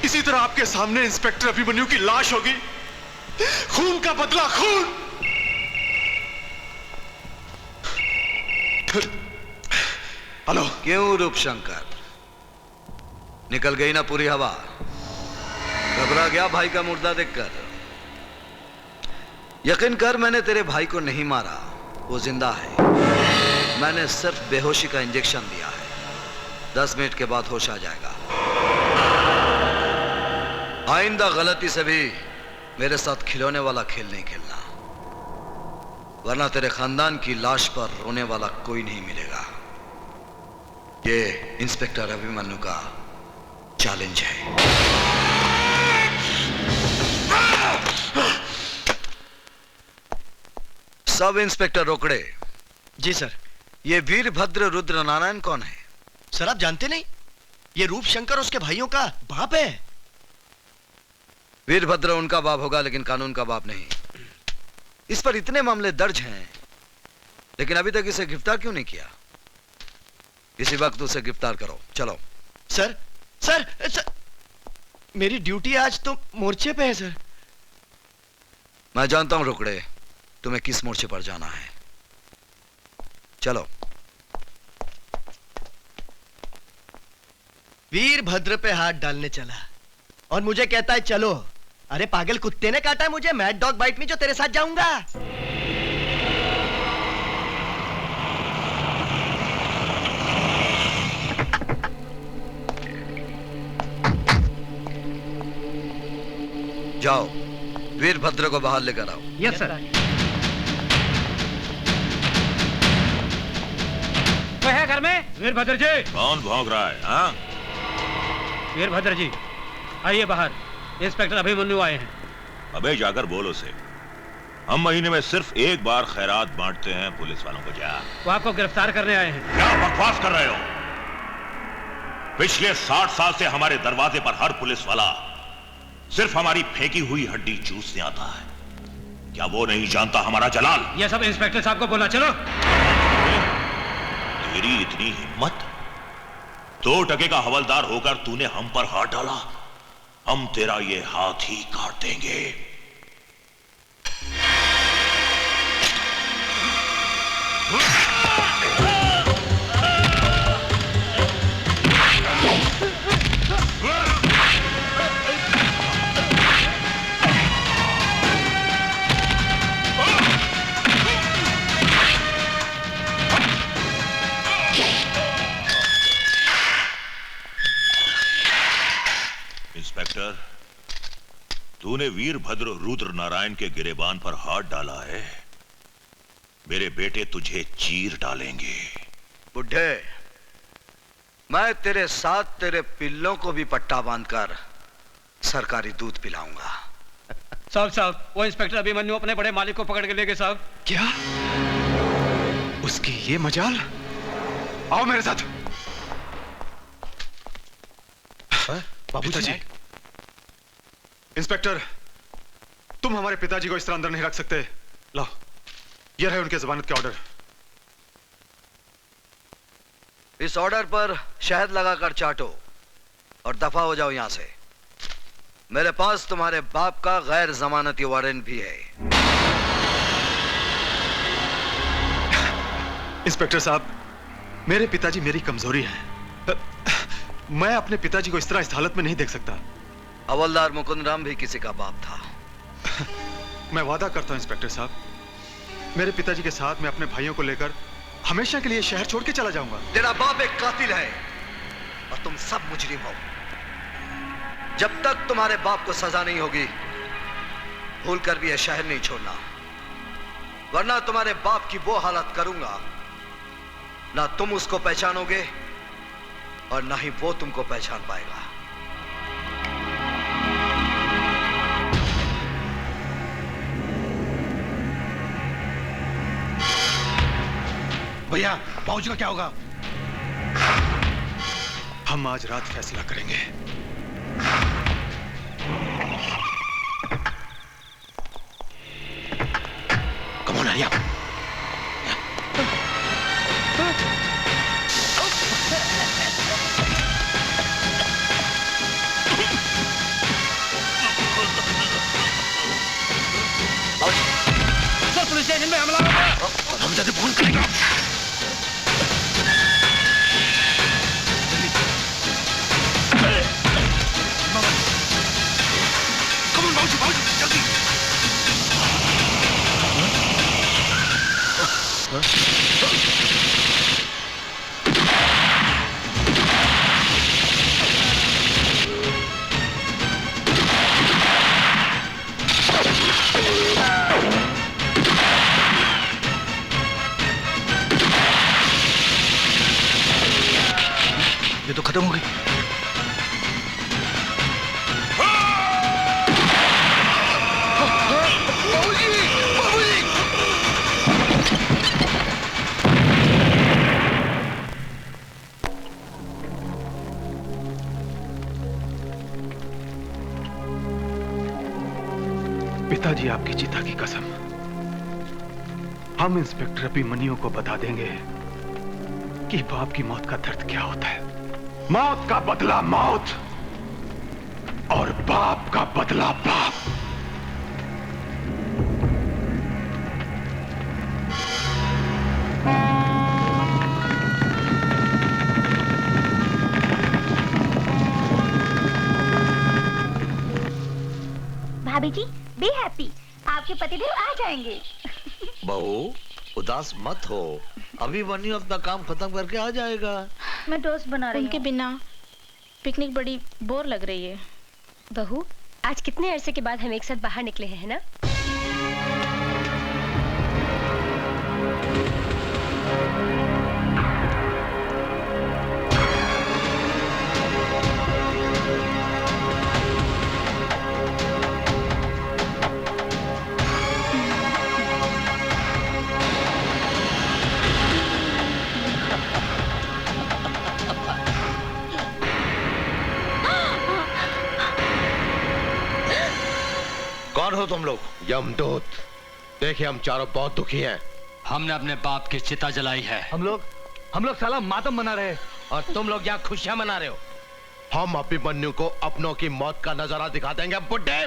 इसी तरह आपके सामने इंस्पेक्टर अभिमन्यु की लाश होगी। खून का बदला, खून। हेलो। क्यों रूपशंकर, निकल गई ना पूरी हवा? घबरा गया भाई का मुर्दा देखकर? यकीन कर, मैंने तेरे भाई को नहीं मारा, वो जिंदा है। मैंने सिर्फ बेहोशी का इंजेक्शन दिया है। 10 मिनट के बाद होश आ जाएगा। आइंदा गलती से भी मेरे साथ खिलौने वाला खेल नहीं खेलना, वरना तेरे खानदान की लाश पर रोने वाला कोई नहीं मिलेगा। ये इंस्पेक्टर अभिमन्यु का चैलेंज है। सब इंस्पेक्टर रोकड़े। जी सर। ये वीरभद्र रुद्र नारायण कौन है? सर आप जानते नहीं? ये रूपशंकर उसके भाइयों का बाप है। वीरभद्र उनका बाप होगा, लेकिन कानून का बाप नहीं। इस पर इतने मामले दर्ज हैं, लेकिन अभी तक इसे गिरफ्तार क्यों नहीं किया? इसी वक्त उसे गिरफ्तार करो। चलो। सर सर, सर मेरी ड्यूटी आज तो मोर्चे पे है सर। मैं जानता हूं रोकड़े, तुम्हें किस मोर्चे पर जाना है। चलो। वीरभद्र पे हाथ डालने चला और मुझे कहता है चलो। अरे पागल कुत्ते ने काटा है मुझे, मैड डॉग बाइट में, जो तेरे साथ जाऊंगा। जाओ, वीरभद्र को बाहर लेकर आओ। Yes sir. कोई है घर में? वीरभद्र जी। कौन भौंक रहा है? हाँ? वीरभद्र जी आइए बाहर, इंस्पेक्टर अभिमन्यु आए हैं। अबे जाकर बोल उसे, हम महीने में सिर्फ एक बार खैरात बांटते हैं पुलिस वालों को। जा। वो आपको गिरफ्तार करने आए हैं। क्या बकवास कर रहे हो? पिछले 60 साल से हमारे दरवाजे पर हर पुलिस वाला सिर्फ हमारी फेंकी हुई हड्डी चूसने आता है। क्या वो नहीं जानता हमारा जलाल? ये सब इंस्पेक्टर साहब को बोला। चलो। तेरी इतनी हिम्मत? 2 टके का हवलदार होकर तूने हम पर हाथ डाला? हम तेरा ये हाथ ही काट देंगे। इंस्पेक्टर, तूने वीरभद्र रुद्र नारायण के गिरेबान पर हाथ डाला है। मेरे बेटे तुझे चीर डालेंगे। बुढ़े, मैं तेरे साथ तेरे पिल्लों को भी पट्टा बांधकर सरकारी दूध पिलाऊंगा। साहब, वो इंस्पेक्टर अभिमन्यु अपने बड़े मालिक को पकड़ के ले गए साहब। क्या? उसकी ये मजाल। आओ मेरे साथ। पिताजी। इंस्पेक्टर, तुम हमारे पिताजी को इस तरह अंदर नहीं रख सकते। लाओ, ये रहे उनके जमानत के ऑर्डर। इस ऑर्डर पर शहद लगाकर चाटो और दफा हो जाओ यहां से। मेरे पास तुम्हारे बाप का गैर जमानती वारंट भी है। इंस्पेक्टर साहब, मेरे पिताजी मेरी कमजोरी है। मैं अपने पिताजी को इस तरह इस हालत में नहीं देख सकता। हवलदार मुकुंद राम भी किसी का बाप था। मैं वादा करता हूं इंस्पेक्टर साहब, मेरे पिताजी के साथ मैं अपने भाइयों को लेकर हमेशा के लिए शहर छोड़ के चला जाऊंगा। तेरा बाप एक कातिल है और तुम सब मुजरिम हो। जब तक तुम्हारे बाप को सजा नहीं होगी, भूल कर भी यह शहर नहीं छोड़ना, वरना तुम्हारे बाप की वो हालत करूंगा, ना तुम उसको पहचानोगे और ना ही वो तुमको पहचान पाएगा। भैया, बाबूजी का क्या होगा? हम आज रात फैसला करेंगे। Come on Arya. Sir, police station में हमला हो गया। हम जल्दी फोन करेंगे। ये तो खत्म हो गई। पिताजी, आपकी चिता की कसम, हम इंस्पेक्टर अभिमन्यु को बता देंगे कि बाप की मौत का दर्द क्या होता है। मौत का बदला मौत और बाप का बदला बाप। भाभी जी, बी हैप्पी, आपके पतिदेव आ जाएंगे। बहू, उदास मत हो, अभिमन्यु अपना काम खत्म करके आ जाएगा। मैं टोस्ट बना रही हूँ। उनके बिना पिकनिक बड़ी बोर लग रही है। बहू, आज कितने अरसे के बाद हम एक साथ बाहर निकले हैं, है ना? कौन हो तुम लोग? यमदूत। देखिए, हम चारों बहुत दुखी हैं। हमने अपने बाप की चिता जलाई है। हम लोग साला मातम मना रहे हैं और तुम लोग यहाँ खुशियां मना रहे हो। हम अभिमन्यु को अपनों की मौत का नजारा दिखा देंगे। बुड्ढे,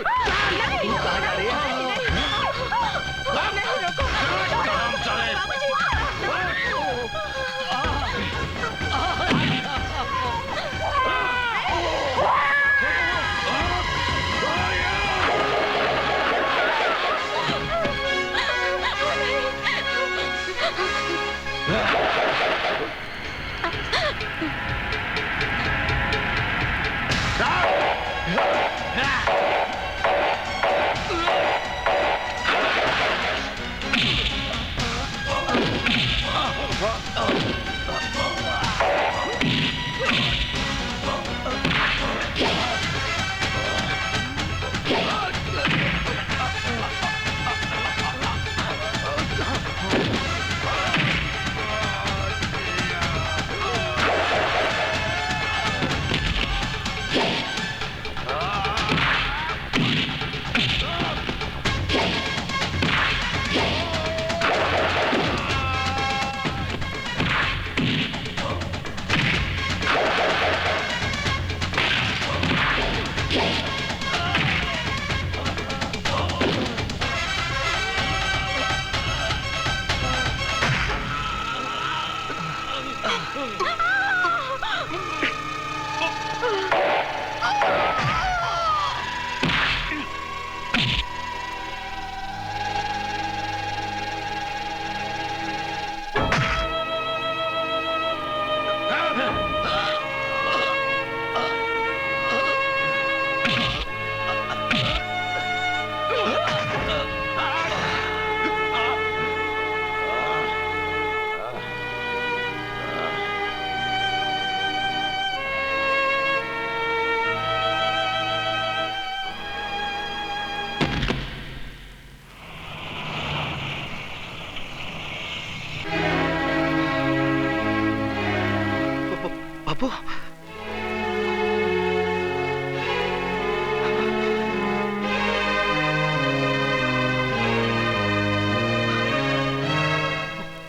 बापू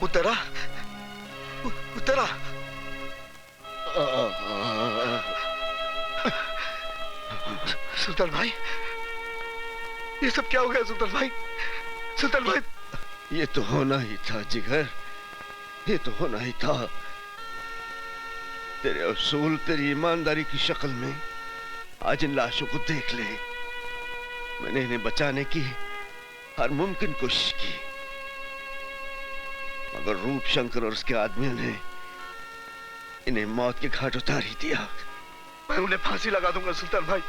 उतरा उतरा सुल्तान भाई ये सब क्या हो गया सुल्तान भाई? सुल्तान भाई ये तो होना ही था जिगर, ये तो होना ही था। तेरे असूल तेरी ईमानदारी की शक्ल में आज इन लाशों को देख ले। मैंने इन्हें बचाने की हर मुमकिन कोशिश की, मगर रूप शंकर और उसके आदमियों ने इन्हें मौत के घाट उतार ही दिया। मैं उन्हें फांसी लगा दूंगा सुल्तान भाई,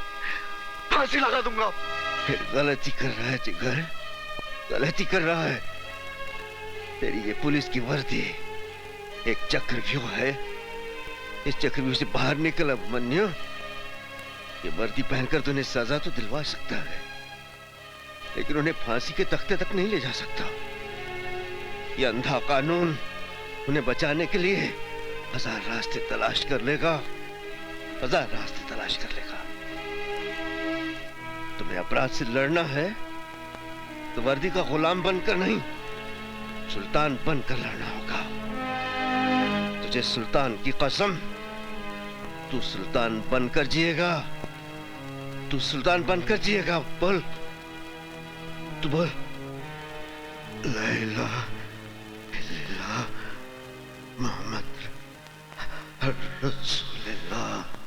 फांसी लगा दूंगा। फिर गलती कर रहा है जिगर, गलती कर रहा है। तेरी ये पुलिस की वर्दी एक चक्रव्यूह है। इस चक्रव्यूह से बाहर निकल अभिमन्यु। ये वर्दी पहनकर तो उन्हें सजा तो दिलवा सकता है, लेकिन उन्हें फांसी के तख्ते तक नहीं ले जा सकता। ये अंधा कानून उन्हें बचाने के लिए हजार रास्ते तलाश कर लेगा, हजार रास्ते तलाश कर लेगा। तुम्हें अपराध से लड़ना है तो वर्दी का गुलाम बनकर नहीं, सुल्तान बनकर लड़ना होगा। तुझे सुल्तान की कसम, तू सुल्तान बनकर जिएगा, तू सुल्तान बनकर जिएगा। बोल, तू बोल, ला इलाहा इल्लल्लाह मोहम्मद रसूलुल्लाह।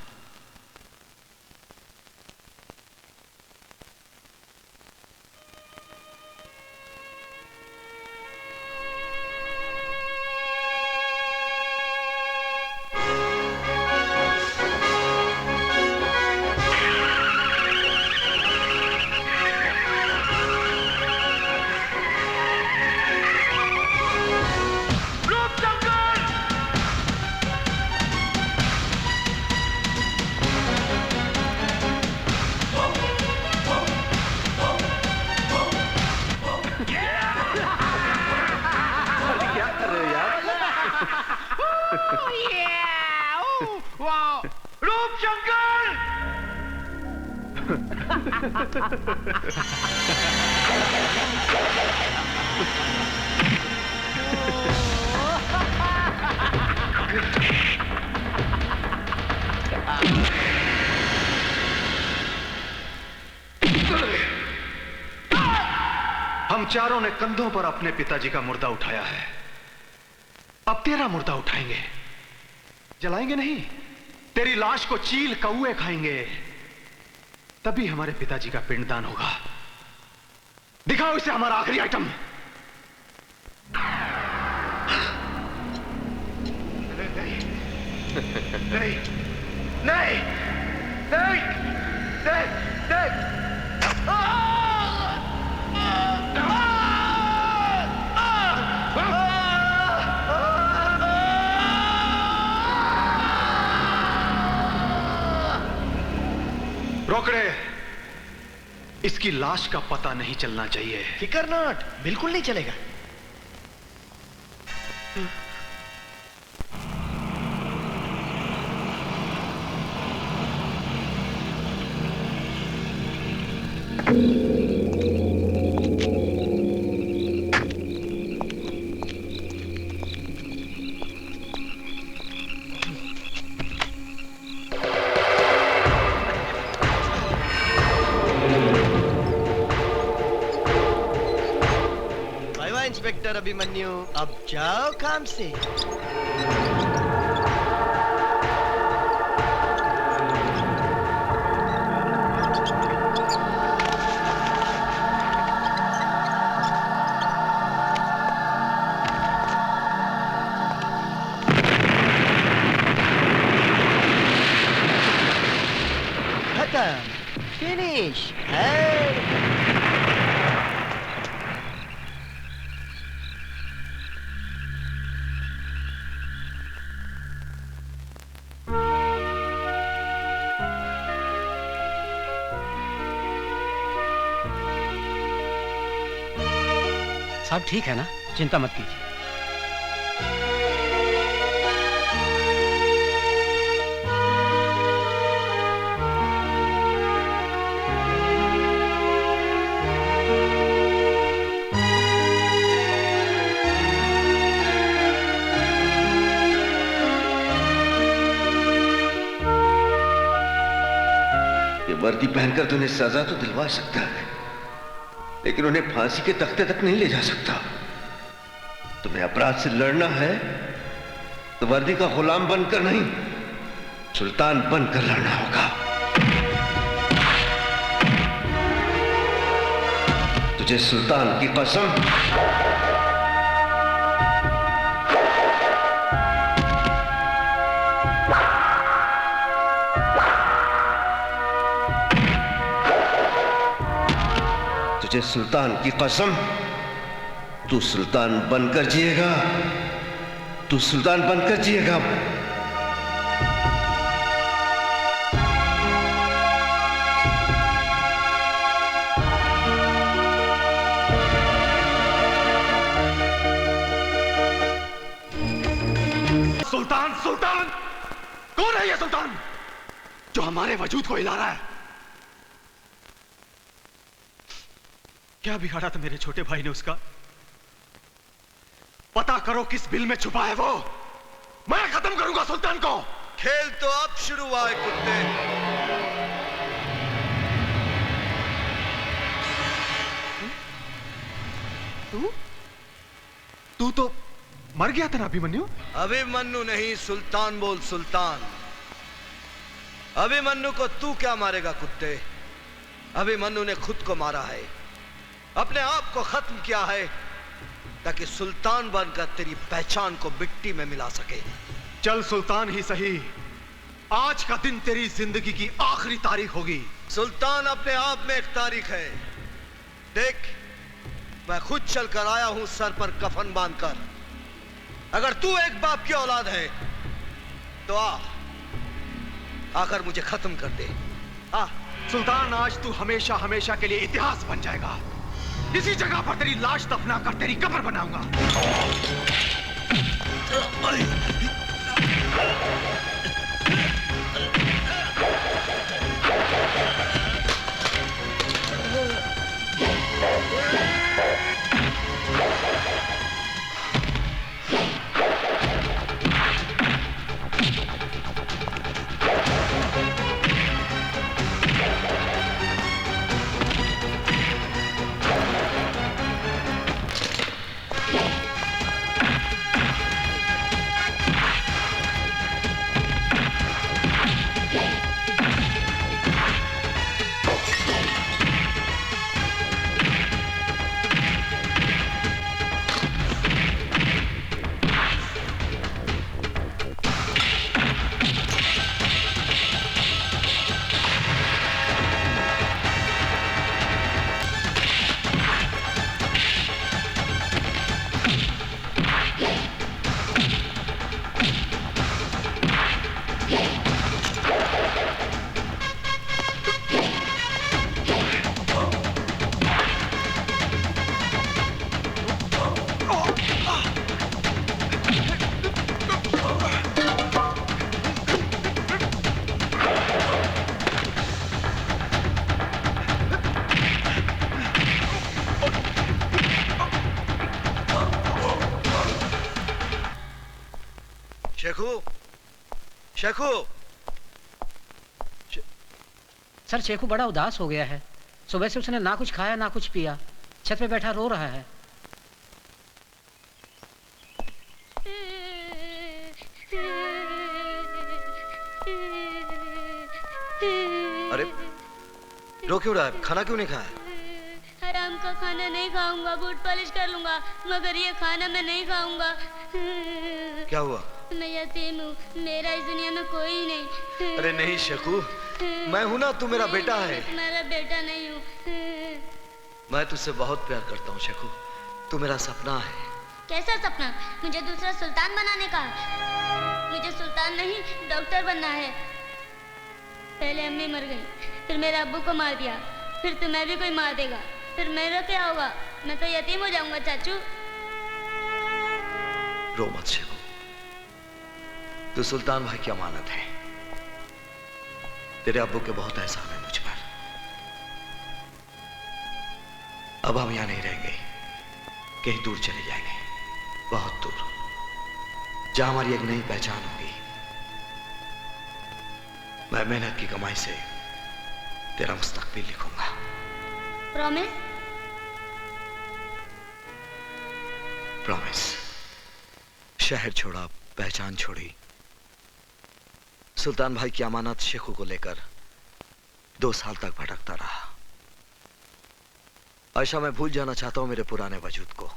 हम चारों ने कंधों पर अपने पिताजी का मुर्दा उठाया है, अब तेरा मुर्दा उठाएंगे। जलाएंगे नहीं, तेरी लाश को चील कौए खाएंगे, तभी हमारे पिताजी का पिंडदान होगा। दिखाओ इसे हमारा आखिरी आइटम। नहीं नहीं नहीं नहीं नहीं। रोकड़े, इसकी लाश का पता नहीं चलना चाहिए। फिकर नॉट, बिल्कुल नहीं चलेगा। इंस्पेक्टर अभिमन्यु, अब जाओ काम से। खत्म। फिनिश। सब ठीक है ना, चिंता मत कीजिए। ये वर्दी पहनकर तो उन्हें सजा तो दिलवा सकता है, लेकिन उन्हें फांसी के तख्ते तक नहीं ले जा सकता। तुम्हें अपराध से लड़ना है तो वर्दी का गुलाम बनकर नहीं, सुल्तान बनकर लड़ना होगा। तुझे सुल्तान की कसम, तुझे सुल्तान की कसम, तू सुल्तान बनकर जिएगा, तू सुल्तान बनकर जिएगा। सुल्तान, सुल्तान कौन है ये सुल्तान जो हमारे वजूद को हिला रहा है? क्या बिगाड़ा था मेरे छोटे भाई ने उसका? पता करो किस बिल में छुपा है वो। मैं खत्म करूंगा सुल्तान को। खेल तो अब शुरू हुआ है कुत्ते। तू तो मर गया था ना अभिमन्यु? अभिमन्यु नहीं, सुल्तान बोल, सुल्तान। अभिमन्यु को तू क्या मारेगा कुत्ते? अभिमन्यु ने खुद को मारा है, अपने आप को खत्म किया है, ताकि सुल्तान बनकर तेरी पहचान को मिट्टी में मिला सके। चल सुल्तान ही सही, आज का दिन तेरी जिंदगी की आखिरी तारीख होगी। सुल्तान अपने आप में एक तारीख है। देख, मैं खुद चलकर आया हूं सर पर कफन बांधकर। अगर तू एक बाप की औलाद है तो आकर मुझे खत्म कर दे। सुल्तान, आज तू हमेशा हमेशा के लिए इतिहास बन जाएगा। इसी जगह पर तेरी लाश दफना कर तेरी कब्र बनाऊंगा। शेखू, सर शेखू बड़ा उदास हो गया है। सुबह से उसने ना कुछ खाया ना कुछ पिया, छत पे बैठा रो रहा है। अरे रो क्यों रहा है? खाना क्यों नहीं खाया? हराम का खाना नहीं खाऊंगा, बूट पॉलिश कर लूंगा, मगर ये खाना मैं नहीं खाऊंगा। क्या हुआ? मैं यतीम हूँ, मेरा इस दुनिया में कोई नहीं। अरे नहीं शेखू, मैं हूं ना, तू मेरा बेटा है। मेरा बेटा नहीं हूँ। मैं तुझसे बहुत प्यार करता हूँ शेखू, तू मेरा सपना है। कैसा सपना? मुझे दूसरा सुल्तान बनाने का। मुझे सुल्तान नहीं, डॉक्टर बनना है। पहले अम्मी मर गई, फिर मेरे अब्बू को मार दिया, फिर तुम्हें भी कोई मार देगा, फिर मेरा क्या होगा? मैं तो यतीम हो जाऊंगा चाचू। रो मत शेखू, तू सुल्तान भाई की अमानत है। तेरे अब्बू के बहुत एहसान है मुझ पर। अब हम यहां नहीं रहेंगे, कहीं दूर चले जाएंगे, बहुत दूर, जहां हमारी एक नई पहचान होगी। मैं मेहनत की कमाई से तेरा मुस्तकबिल लिखूंगा। प्रॉमिस? प्रॉमिस। शहर छोड़ा, पहचान छोड़ी, सुल्तान भाई की अमानत शेखू को लेकर 2 साल तक भटकता रहा। आयशा, मैं भूल जाना चाहता हूं मेरे पुराने वजूद को,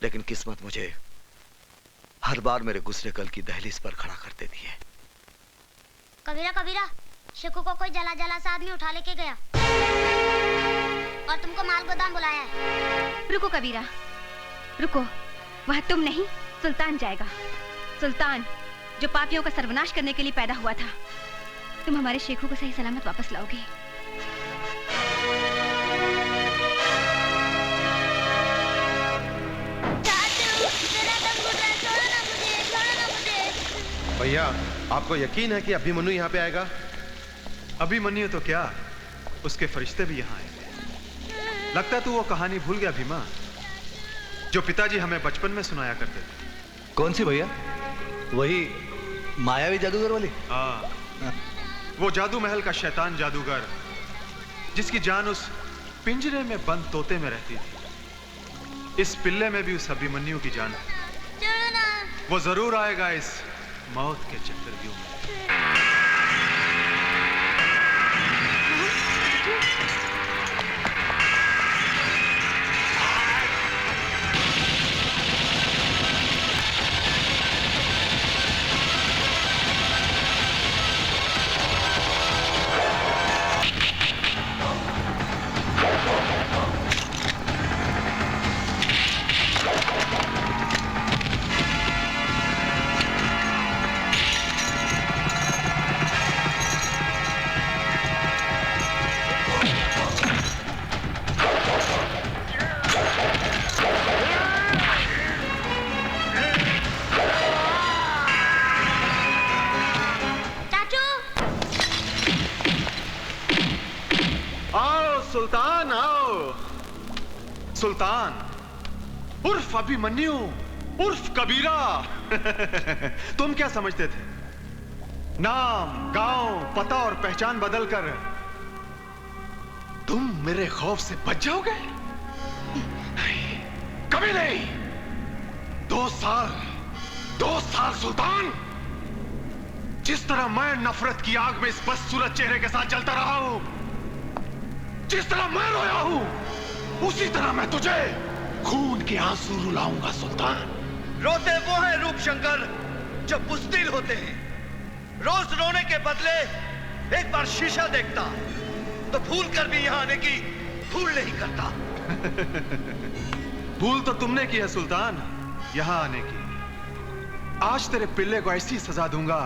लेकिन किस्मत मुझे हर बार मेरे गुस्से कल की दहलीज पर खड़ा कर देती है। कबीरा कबीरा, शेखू को कोई जला जला सा आदमी उठा लेके गया और तुमको माल गोदाम बुलाया है। रुको कबीरा, रुको। वह तुम नहीं, सुल्तान जाएगा। सुल्तान जो पापियों का सर्वनाश करने के लिए पैदा हुआ था। तुम हमारे शेखू को सही सलामत वापस लाओगे। भैया, आपको यकीन है कि अभिमन्यु यहाँ पे आएगा? अभिमन्यु तो क्या, उसके फरिश्ते भी यहाँ आए। लगता है तू वो कहानी भूल गया भीमा, जो पिताजी हमें बचपन में सुनाया करते थे। कौन सी भैया? वही मायावी जादूगर वाली? हाँ, वो जादू महल का शैतान जादूगर, जिसकी जान उस पिंजरे में बंद तोते में रहती थी। इस पिल्ले में भी उस अभिमन्यु की जान है। वो जरूर आएगा इस मौत के चक्रव्यूह में। सुल्तान आओ। सुल्तान उर्फ अभिमन्यु उर्फ कबीरा। तुम क्या समझते थे? नाम, गांव, पता और पहचान बदलकर तुम मेरे खौफ से बच जाओगे? कभी नहीं। 2 साल सुल्तान, जिस तरह मैं नफरत की आग में इस बदसूरत चेहरे के साथ जलता रहा हूं, जिस तरह मैं रोया हूं, उसी तरह मैं तुझे खून के आंसू रुलाऊंगा सुल्तान। रोते वो हैं रूपशंकर जो बुज़दिल होते हैं। रोज रोने के बदले एक बार शीशा देखता तो भूल कर भी यहां आने की भूल नहीं करता। भूल तो तुमने की है सुल्तान, यहां आने की। आज तेरे पिल्ले को ऐसी सजा दूंगा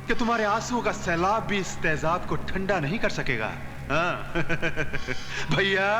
कि तुम्हारे आंसुओं का सैलाब भी इस तेजाब को ठंडा नहीं कर सकेगा। हाँ। भैया।